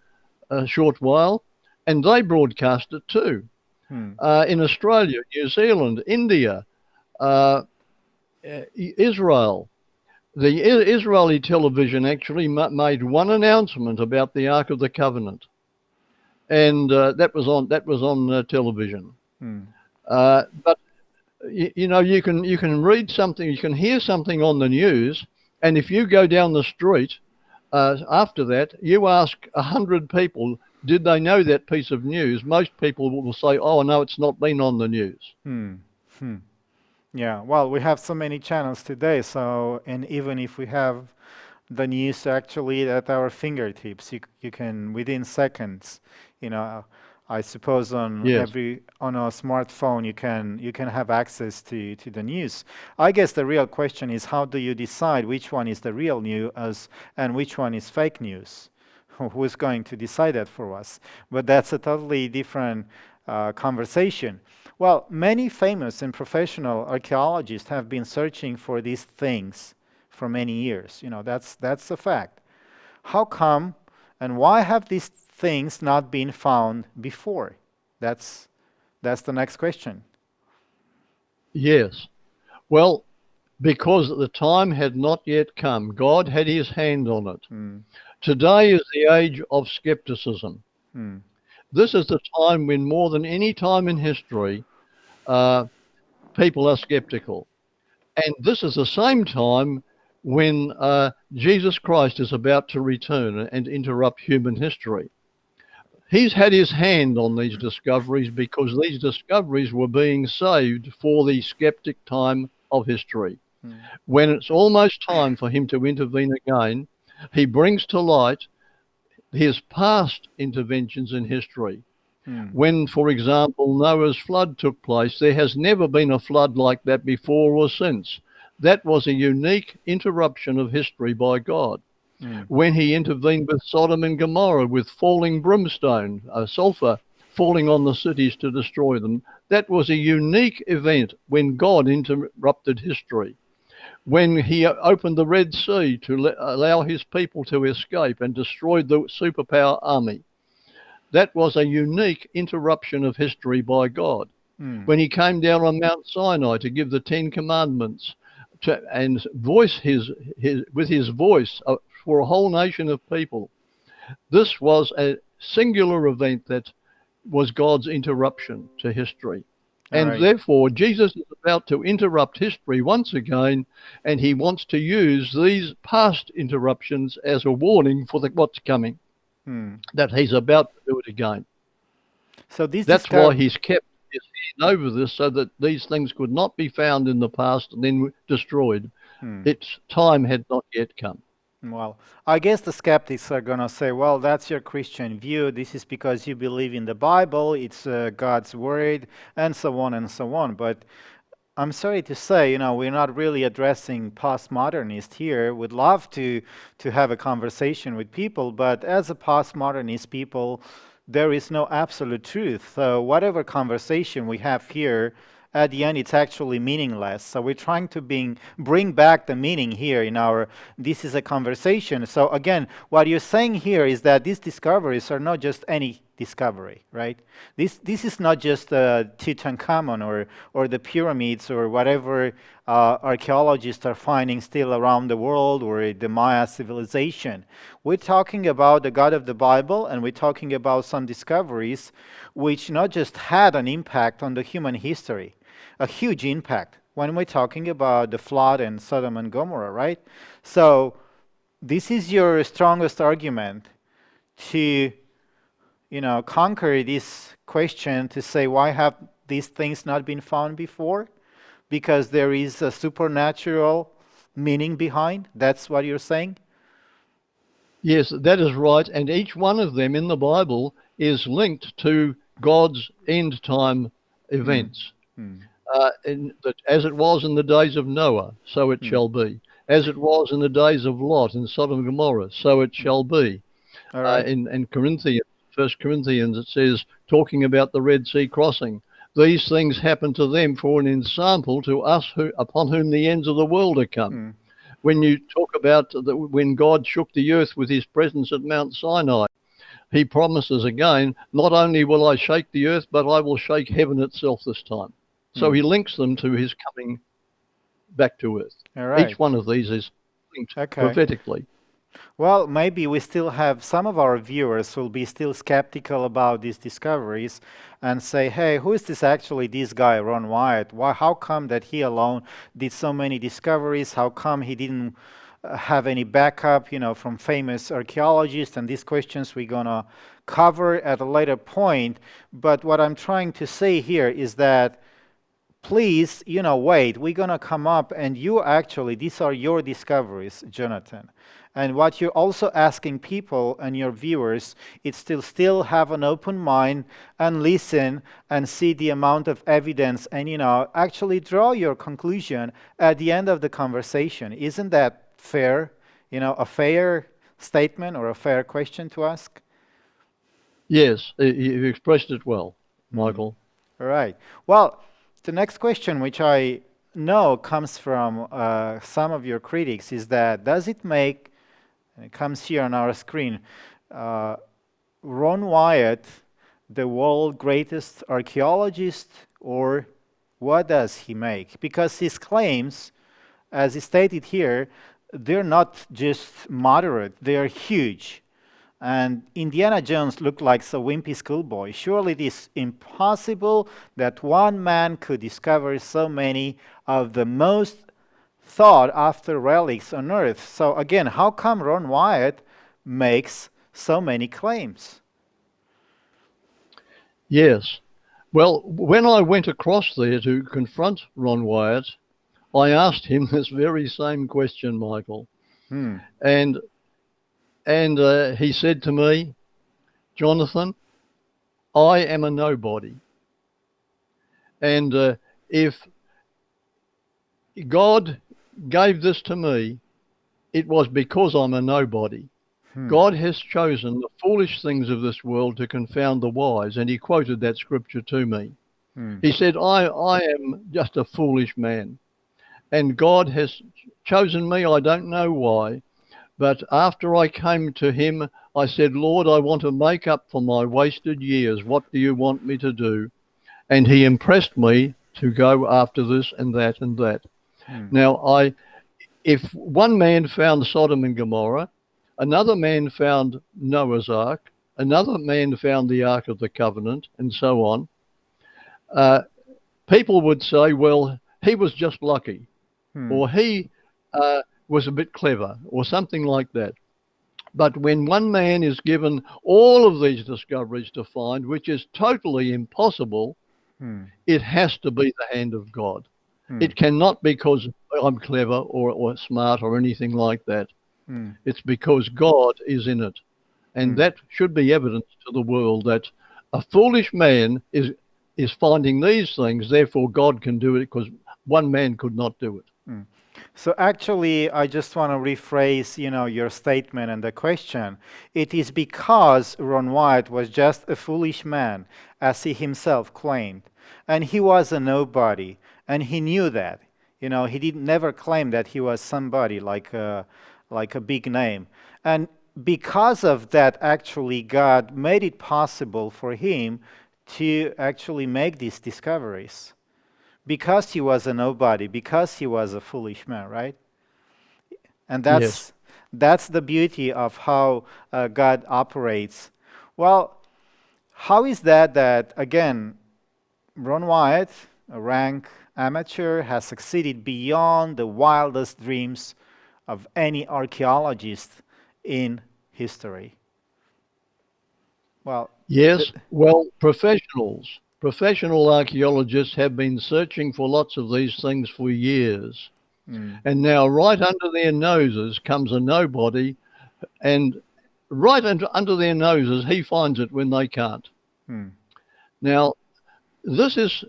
a short while, and they broadcast it too. Hmm. In Australia, New Zealand, India, uh, Israel. The Israeli television actually made one announcement about the Ark of the Covenant, and that was on television. Hmm. But you can read something, you can hear something on the news, and if you go down the street after that, you ask 100 people, did they know that piece of news? Most people will say, "Oh no, it's not been on the news." Hmm. Hmm. Yeah, well, we have so many channels today, so, and even if we have the news actually at our fingertips, you can within seconds, you know, I suppose Yes. on a smartphone you can have access to the news. I guess the real question is how do you decide which one is the real news and which one is fake news? Who is going to decide that for us? But that's a totally different conversation. Well, many famous and professional archaeologists have been searching for these things for many years. That's a fact. How come and why have these things not been found before? That's that's the next question. Yes. Well, because the time had not yet come, God had his hand on it. Mm, Today is the age of skepticism. mm, This is the time when, more than any time in history, uh, people are skeptical. And this is the same time when Jesus Christ is about to return and interrupt human history. He's had his hand on these discoveries because these discoveries were being saved for the skeptic time of history. mm, When it's almost time for him to intervene again, he brings to light his past interventions in history. mm, When, for example, Noah's flood took place, there has never been a flood like that before or since. That was a unique interruption of history by God. mm, When he intervened with Sodom and Gomorrah with falling brimstone, sulfur falling on the cities to destroy them, that was a unique event when God interrupted history. When he opened the Red Sea to allow his people to escape and destroyed the superpower army, that was a unique interruption of history by God. mm, When he came down on Mount Sinai to give the Ten Commandments and voice his with his voice for a whole nation of people, this was a singular event that was God's interruption to history. all And right. therefore, Jesus is about to interrupt history once again, and he wants to use these past interruptions as a warning for what's coming, Mm. that he's about to do it again. So this That's why discover he's kept. over this so that these things could not be found in the past and then destroyed. Hmm. Its time had not yet come. Well, I guess the skeptics are going to say, well, that's your Christian view. This is because you believe in the Bible, it's God's word, and so on and so on. But I'm sorry to say, we're not really addressing postmodernists here. We'd love to have a conversation with people, but as a postmodernist people, there is no absolute truth. So whatever conversation we have here, at the end, it's actually meaningless. So we're trying to bring back the meaning here in our this is a conversation. So again, what you're saying here is that these discoveries are not just any discovery, right? This is not just Tutankhamun or the pyramids or whatever archaeologists are finding still around the world or the Maya civilization. We're talking about the God of the Bible, and we're talking about some discoveries which not just had an impact on the human history, a huge impact when we're talking about the flood and Sodom and Gomorrah, right? So this is your strongest argument to conquer this question, to say why have these things not been found before? Because there is a supernatural meaning behind. That's what you're saying? Yes, that is right. And each one of them in the Bible is linked to God's end time Hmm. events. Hmm. As it was in the days of Noah, so it Hmm. shall be. As it was in the days of Lot in Sodom and Gomorrah, so it Hmm. shall be. All right. In Corinthians, 1 Corinthians, it says, talking about the Red Sea crossing, these things happened to them for an ensample to us upon whom the ends of the world are come. Hmm. When you talk about when God shook the earth with his presence at Mount Sinai, he promises again, not only will I shake the earth, but I will shake heaven itself this time. So Hmm. he links them to his coming back to earth. All right. Each one of these is linked Okay. prophetically. Well, maybe we still have some of our viewers who will be still skeptical about these discoveries and say, hey, who is this guy, Ron Wyatt? How come that he alone did so many discoveries? How come he didn't have any backup, from famous archaeologists? And these questions we're going to cover at a later point. But what I'm trying to say here is that please, wait, we're going to come up and these are your discoveries, Jonathan. And what you're also asking people and your viewers is to still have an open mind and listen and see the amount of evidence and, actually draw your conclusion at the end of the conversation. Isn't that fair? A fair statement or a fair question to ask? Yes, you expressed it well, Hmm. Michael. All right. Well, the next question, which I know comes from some of your critics, is that does it make, and it comes here on our screen, uh, Ron Wyatt the world's greatest archaeologist, or what does he make? Because his claims, as he stated here, they're not just moderate, they're huge. And Indiana Jones looked like a wimpy schoolboy. Surely it is impossible that one man could discover so many of the most sought after relics on Earth. So again, how come Ron Wyatt makes so many claims? Yes. Well, when I went across there to confront Ron Wyatt, I asked him this very same question, Michael. Hmm. And he said to me, Jonathan, I am a nobody. And if God gave this to me, it was because I'm a nobody. Hmm. God has chosen the foolish things of this world to confound the wise. And he quoted that scripture to me. Hmm. He said, I am just a foolish man. And God has chosen me. I don't know why. But after I came to him, I said, Lord, I want to make up for my wasted years. What do you want me to do? And he impressed me to go after this and that and that. Hmm. Now, if one man found Sodom and Gomorrah, another man found Noah's Ark, another man found the Ark of the Covenant, and so on, uh, people would say, well, he was just lucky, Hmm. or he was a bit clever, or something like that. But when one man is given all of these discoveries to find, which is totally impossible, Hmm. It has to be the hand of God. Hmm. It cannot be because I'm clever or smart or anything like that. Hmm. It's because God is in it. And Hmm. that should be evidence to the world that a foolish man is finding these things, therefore God can do it because one man could not do it. Hmm. So actually, I just want to rephrase, your statement and the question. It is because Ron Wyatt was just a foolish man, as he himself claimed, and he was a nobody, and he knew that. He didn't never claim that he was somebody like a big name, and because of that, actually, God made it possible for him to actually make these discoveries because he was a nobody, because he was a foolish man, right? And Yes. that's the beauty of how God operates. Well, how is that again, Ron Wyatt, a rank amateur, has succeeded beyond the wildest dreams of any archaeologist in history? Well, the, Yes. Well, professional archaeologists have been searching for lots of these things for years. mm, And now, right under their noses comes a nobody, and right under their noses, he finds it when they can't. mm, Now, this is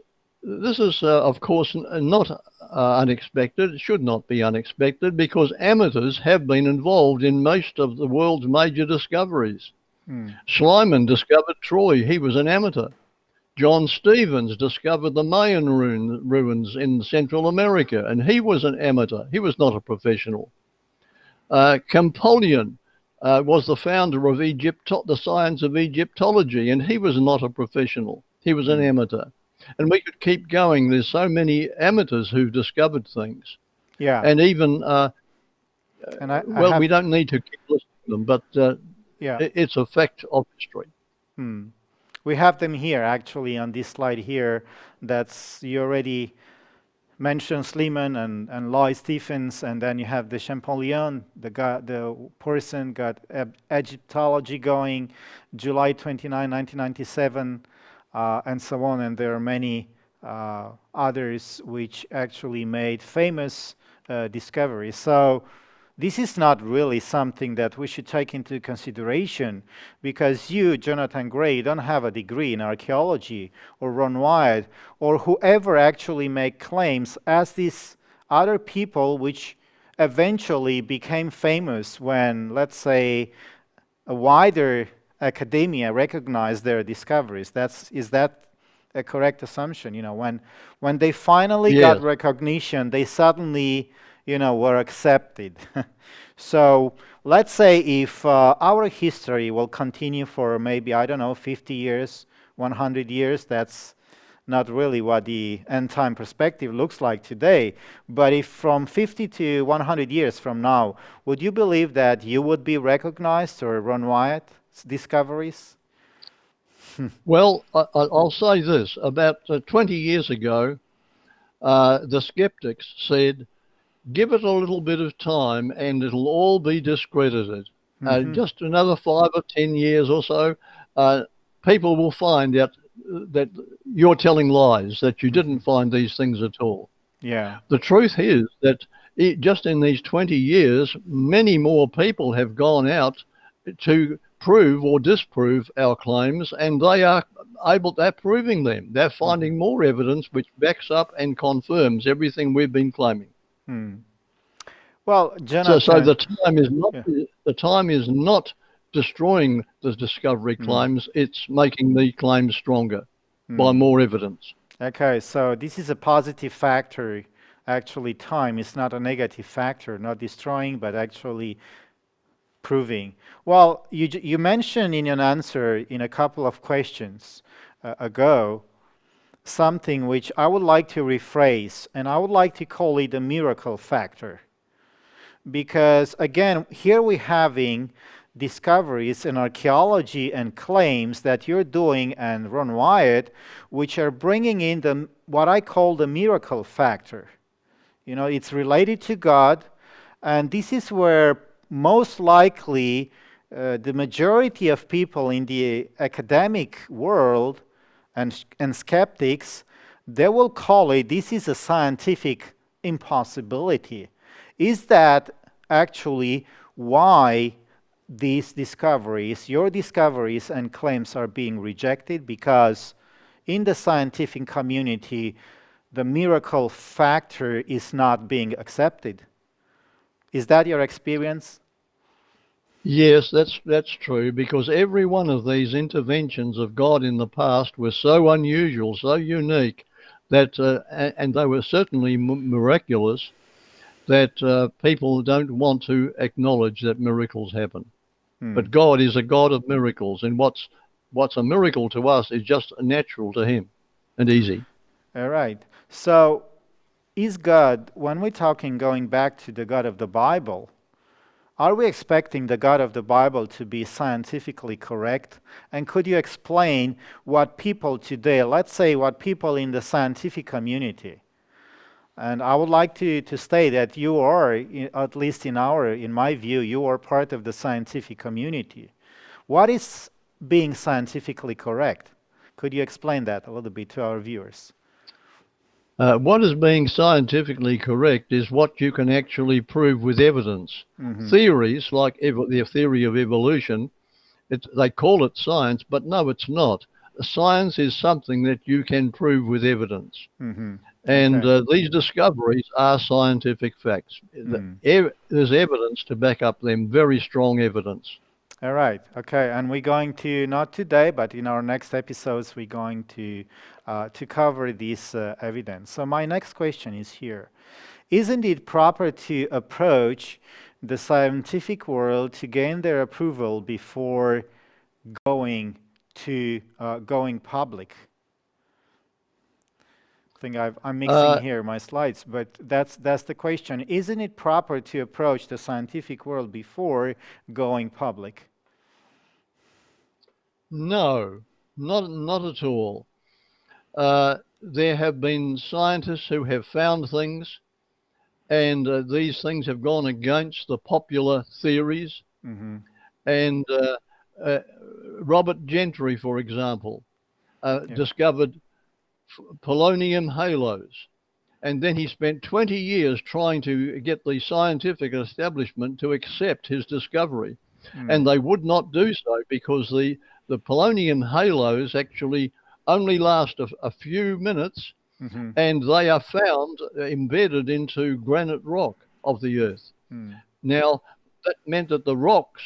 of course not unexpected. It should not be unexpected because amateurs have been involved in most of the world's major discoveries. mm, Schliemann discovered Troy. He was an amateur. John Stevens discovered the Mayan ruins in Central America, and he was an amateur. He was not a professional. Champollion was the founder of the science of Egyptology, and he was not a professional. He was an mm. amateur. And we could keep going. There's so many amateurs who've discovered things. Yeah, And even, and I well, we have, don't need to keep listing them, but yeah. it's a fact of history. Hmm. We have them here actually on this slide here. That's you already mentioned Sleeman and Lloyd Stephens, and then you have the Champollion, the person got Egyptology going, July 29, 1997, and so on. And there are many others which actually made famous discoveries. So this is not really something that we should take into consideration because you, Jonathan Gray, don't have a degree in archaeology, or Ron Wyatt, or whoever actually make claims as these other people which eventually became famous when, let's say, a wider academia recognized their discoveries. Is that a correct assumption? When they finally got Yes. recognition, they suddenly, were accepted. So let's say if our history will continue for maybe, I don't know, 50 years, 100 years, that's not really what the end time perspective looks like today. But if from 50 to 100 years from now, would you believe that you would be recognized or Ron Wyatt's discoveries? Well, I'll say this. About 20 years ago, the skeptics said, give it a little bit of time and it'll all be discredited. Hmm. Just another 5 or 10 years or so, uh, people will find out that you're telling lies, that you Hmm. didn't find these things at all. Yeah. The truth is that just in these 20 years, many more people have gone out to prove or disprove our claims, and they're proving them. They're Hmm. finding more evidence which backs up and confirms everything we've been claiming. Hmm. Well, So Jonathan. Yeah. the time is not destroying the discovery Hmm. claims. It's making the claims stronger by Hmm. more evidence. Okay, so this is a positive factor. Actually, time is not a negative factor, not destroying, but actually proving. Well, you mentioned in an answer in a couple of questions ago something which I would like to rephrase, and I would like to call it a miracle factor. Because again, here we're having discoveries in archaeology and claims that you're doing and Ron Wyatt, which are bringing in the what I call the miracle factor. It's related to God, and this is where most likely the majority of people in the academic world And skeptics, they will call it this is a scientific impossibility. Is that actually why these discoveries, your discoveries and claims are being rejected? Because in the scientific community, the miracle factor is not being accepted. Is that your experience? Yes, that's true, because every one of these interventions of God in the past were so unusual, so unique, that and they were certainly miraculous, that people don't want to acknowledge that miracles happen. Hmm. But God is a God of miracles, and what's a miracle to us is just natural to Him and easy. All right. So, is God, when we're talking going back to the God of the Bible, are we expecting the God of the Bible to be scientifically correct? And could you explain what people today, let's say what people in the scientific community, and I would like to state that you are, at least in my view, you are part of the scientific community. What is being scientifically correct? Could you explain that a little bit to our viewers? What is being scientifically correct is what you can actually prove with evidence. Mm-hmm. Theories like the theory of evolution, they call it science, but no, it's not. Science is something that you can prove with evidence. Mm-hmm. And Okay. these discoveries are scientific facts. Mm. There's evidence to back up them, very strong evidence. All right. Okay. And we're going to, not today, but in our next episodes, we're going to cover this evidence. So my next question is here. Isn't it proper to approach the scientific world to gain their approval before going public? I think I'm mixing Uh, here my slides, but that's the question. Isn't it proper to approach the scientific world before going public? no, not at all. There have been scientists who have found things, and these things have gone against the popular theories. Mm-hmm. And uh, Robert Gentry, for example, Yeah. discovered polonium halos. And then he spent 20 years trying to get the scientific establishment to accept his discovery. Mm. And they would not do so because the polonium halos actually only last a few minutes, Mm-hmm. and they are found embedded into granite rock of the earth. Mm. Now, that meant that the rocks,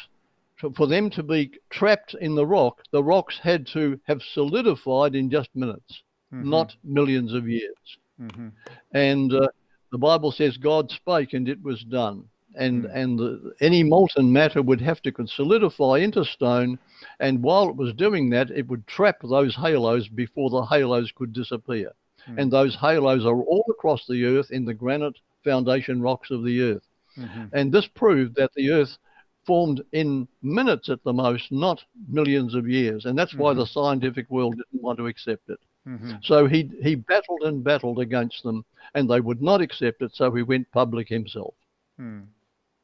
for them to be trapped in the rocks had to have solidified in just minutes, Mm-hmm. not millions of years. Mm-hmm. And the Bible says God spake and it was done. And Mm. any molten matter would have to solidify into stone, and while it was doing that, it would trap those halos before the halos could disappear. Mm. And those halos are all across the earth in the granite foundation rocks of the earth. Mm-hmm. And this proved that the earth formed in minutes at the most, not millions of years. And that's why Mm-hmm. the scientific world didn't want to accept it. Mm-hmm. So he battled and battled against them, and they would not accept it, so he went public himself. Mm.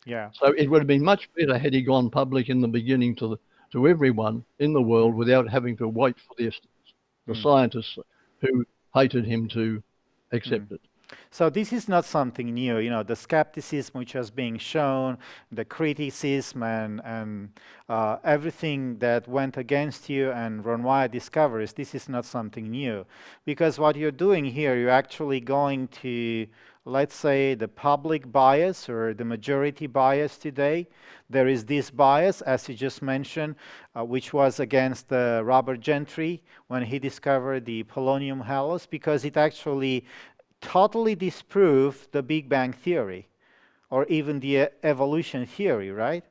Yeah. So it would have been much better had he gone public in the beginning to everyone in the world without having to wait for the Mm. scientists who hated him to Mm. accept it. So this is not something new, the skepticism which was being shown, the criticism and everything that went against you and Ron Wyatt discovers, this is not something new. Because what you're doing here, you're actually going to, let's say, the public bias or the majority bias today. There is this bias, as you just mentioned, which was against Robert Gentry when he discovered the polonium halos, because it actually totally disprove the Big Bang theory or even the evolution theory, right?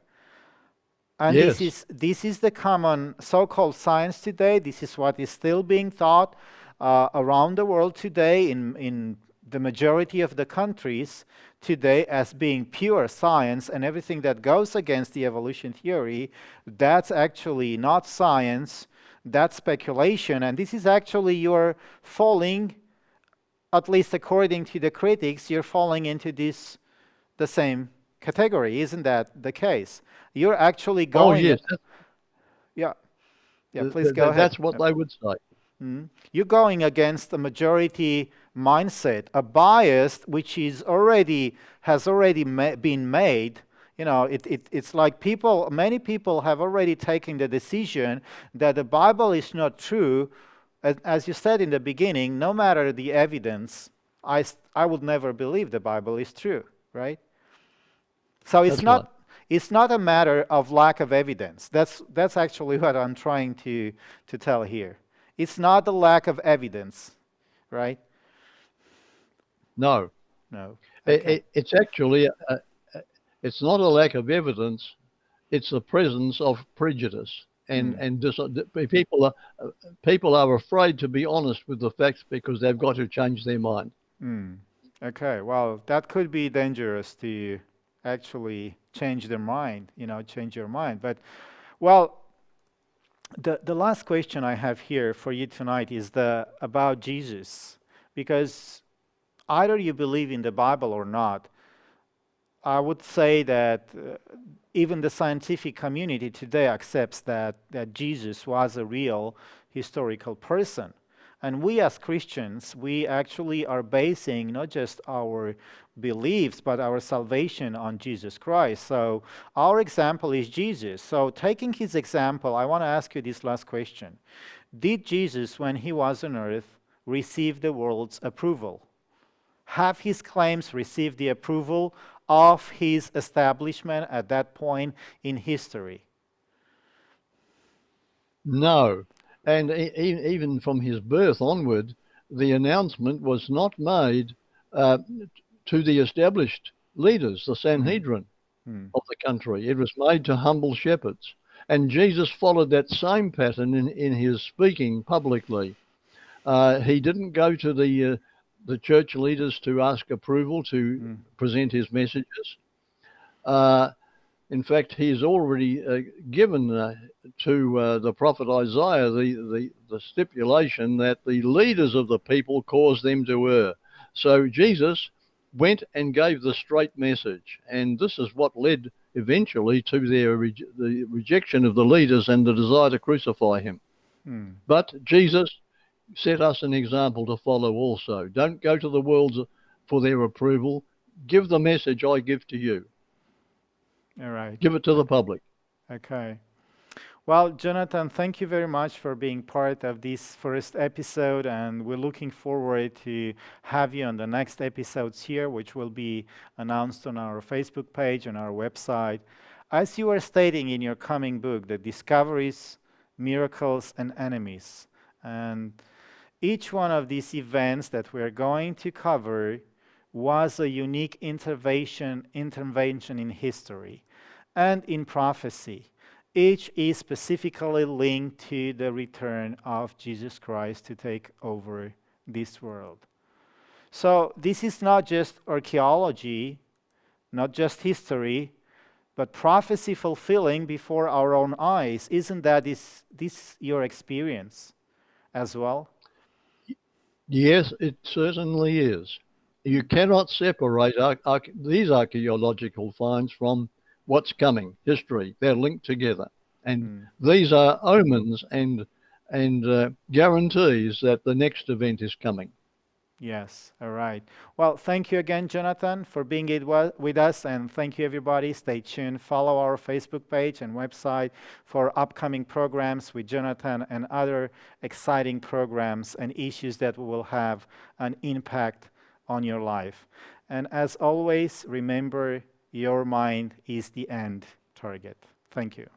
And Yes. this is the common so-called science today. This is what is still being taught around the world today in the majority of the countries today as being pure science, and everything that goes against the evolution theory, that's actually not science, that's speculation, and this is actually you're falling, at least according to the critics, you're falling into the same category. Isn't that the case? You're actually Oh, going, yes. yeah, yeah, please go ahead. That's what Yep. they would say. You're going against a majority mindset, a bias which is already has already been made. It's like many people have already taken the decision that the Bible is not true. As you said in the beginning, no matter the evidence, I would never believe the Bible is true, right? So That's right. it's not a matter of lack of evidence. That's actually what I'm trying to tell here. It's not the lack of evidence, right? No, No. Okay. it's actually it's not a lack of evidence. It's the presence of prejudice, and Hmm. people are afraid to be honest with the facts because they've got to change their mind. Hmm. Okay. Well, that could be dangerous to actually change their mind, change your mind. But well, the last question I have here for you tonight is the about Jesus, because either you believe in the Bible or not, I would say that even the scientific community today accepts that Jesus was a real historical person. And we as Christians, we actually are basing not just our beliefs, but our salvation on Jesus Christ. So our example is Jesus. So taking his example, I want to ask you this last question. Did Jesus, when he was on earth, receive the world's approval? Have his claims received the approval of his establishment at that point in history? No, and even from his birth onward, the announcement was not made uh, to the established leaders, the Hmm. Sanhedrin Hmm. of the country. It was made to humble shepherds. And Jesus followed that same pattern in his speaking publicly. He didn't go to the church leaders to ask approval to Hmm. present his messages. Uh, in fact, he's already given to the prophet Isaiah the stipulation that the leaders of the people cause them to err. So Jesus went and gave the straight message, and this is what led eventually to the rejection of the leaders and the desire to crucify him. Hmm. But Jesus set us an example to follow also. Don't go to the world for their approval. Give the message I give to you. All right. Give it to the public. Okay. Well, Jonathan, thank you very much for being part of this first episode, and we're looking forward to have you on the next episodes here, which will be announced on our Facebook page, on our website. As you are stating in your coming book, the discoveries, miracles, and enemies. And each one of these events that we're going to cover was a unique intervention in history and in prophecy. Each is specifically linked to the return of Jesus Christ to take over this world. So this is not just archaeology, not just history, but prophecy fulfilling before our own eyes. Isn't that this your experience as well? Yes, it certainly is. You cannot separate these archaeological finds from what's coming, history. They're linked together. And Hmm. these are omens and guarantees that the next event is coming. Yes, all right. Well, thank you again, Jonathan, for being with us, and thank you, everybody. Stay tuned. Follow our Facebook page and website for upcoming programs with Jonathan and other exciting programs and issues that will have an impact on your life. And as always, remember your mind is the end target. Thank you.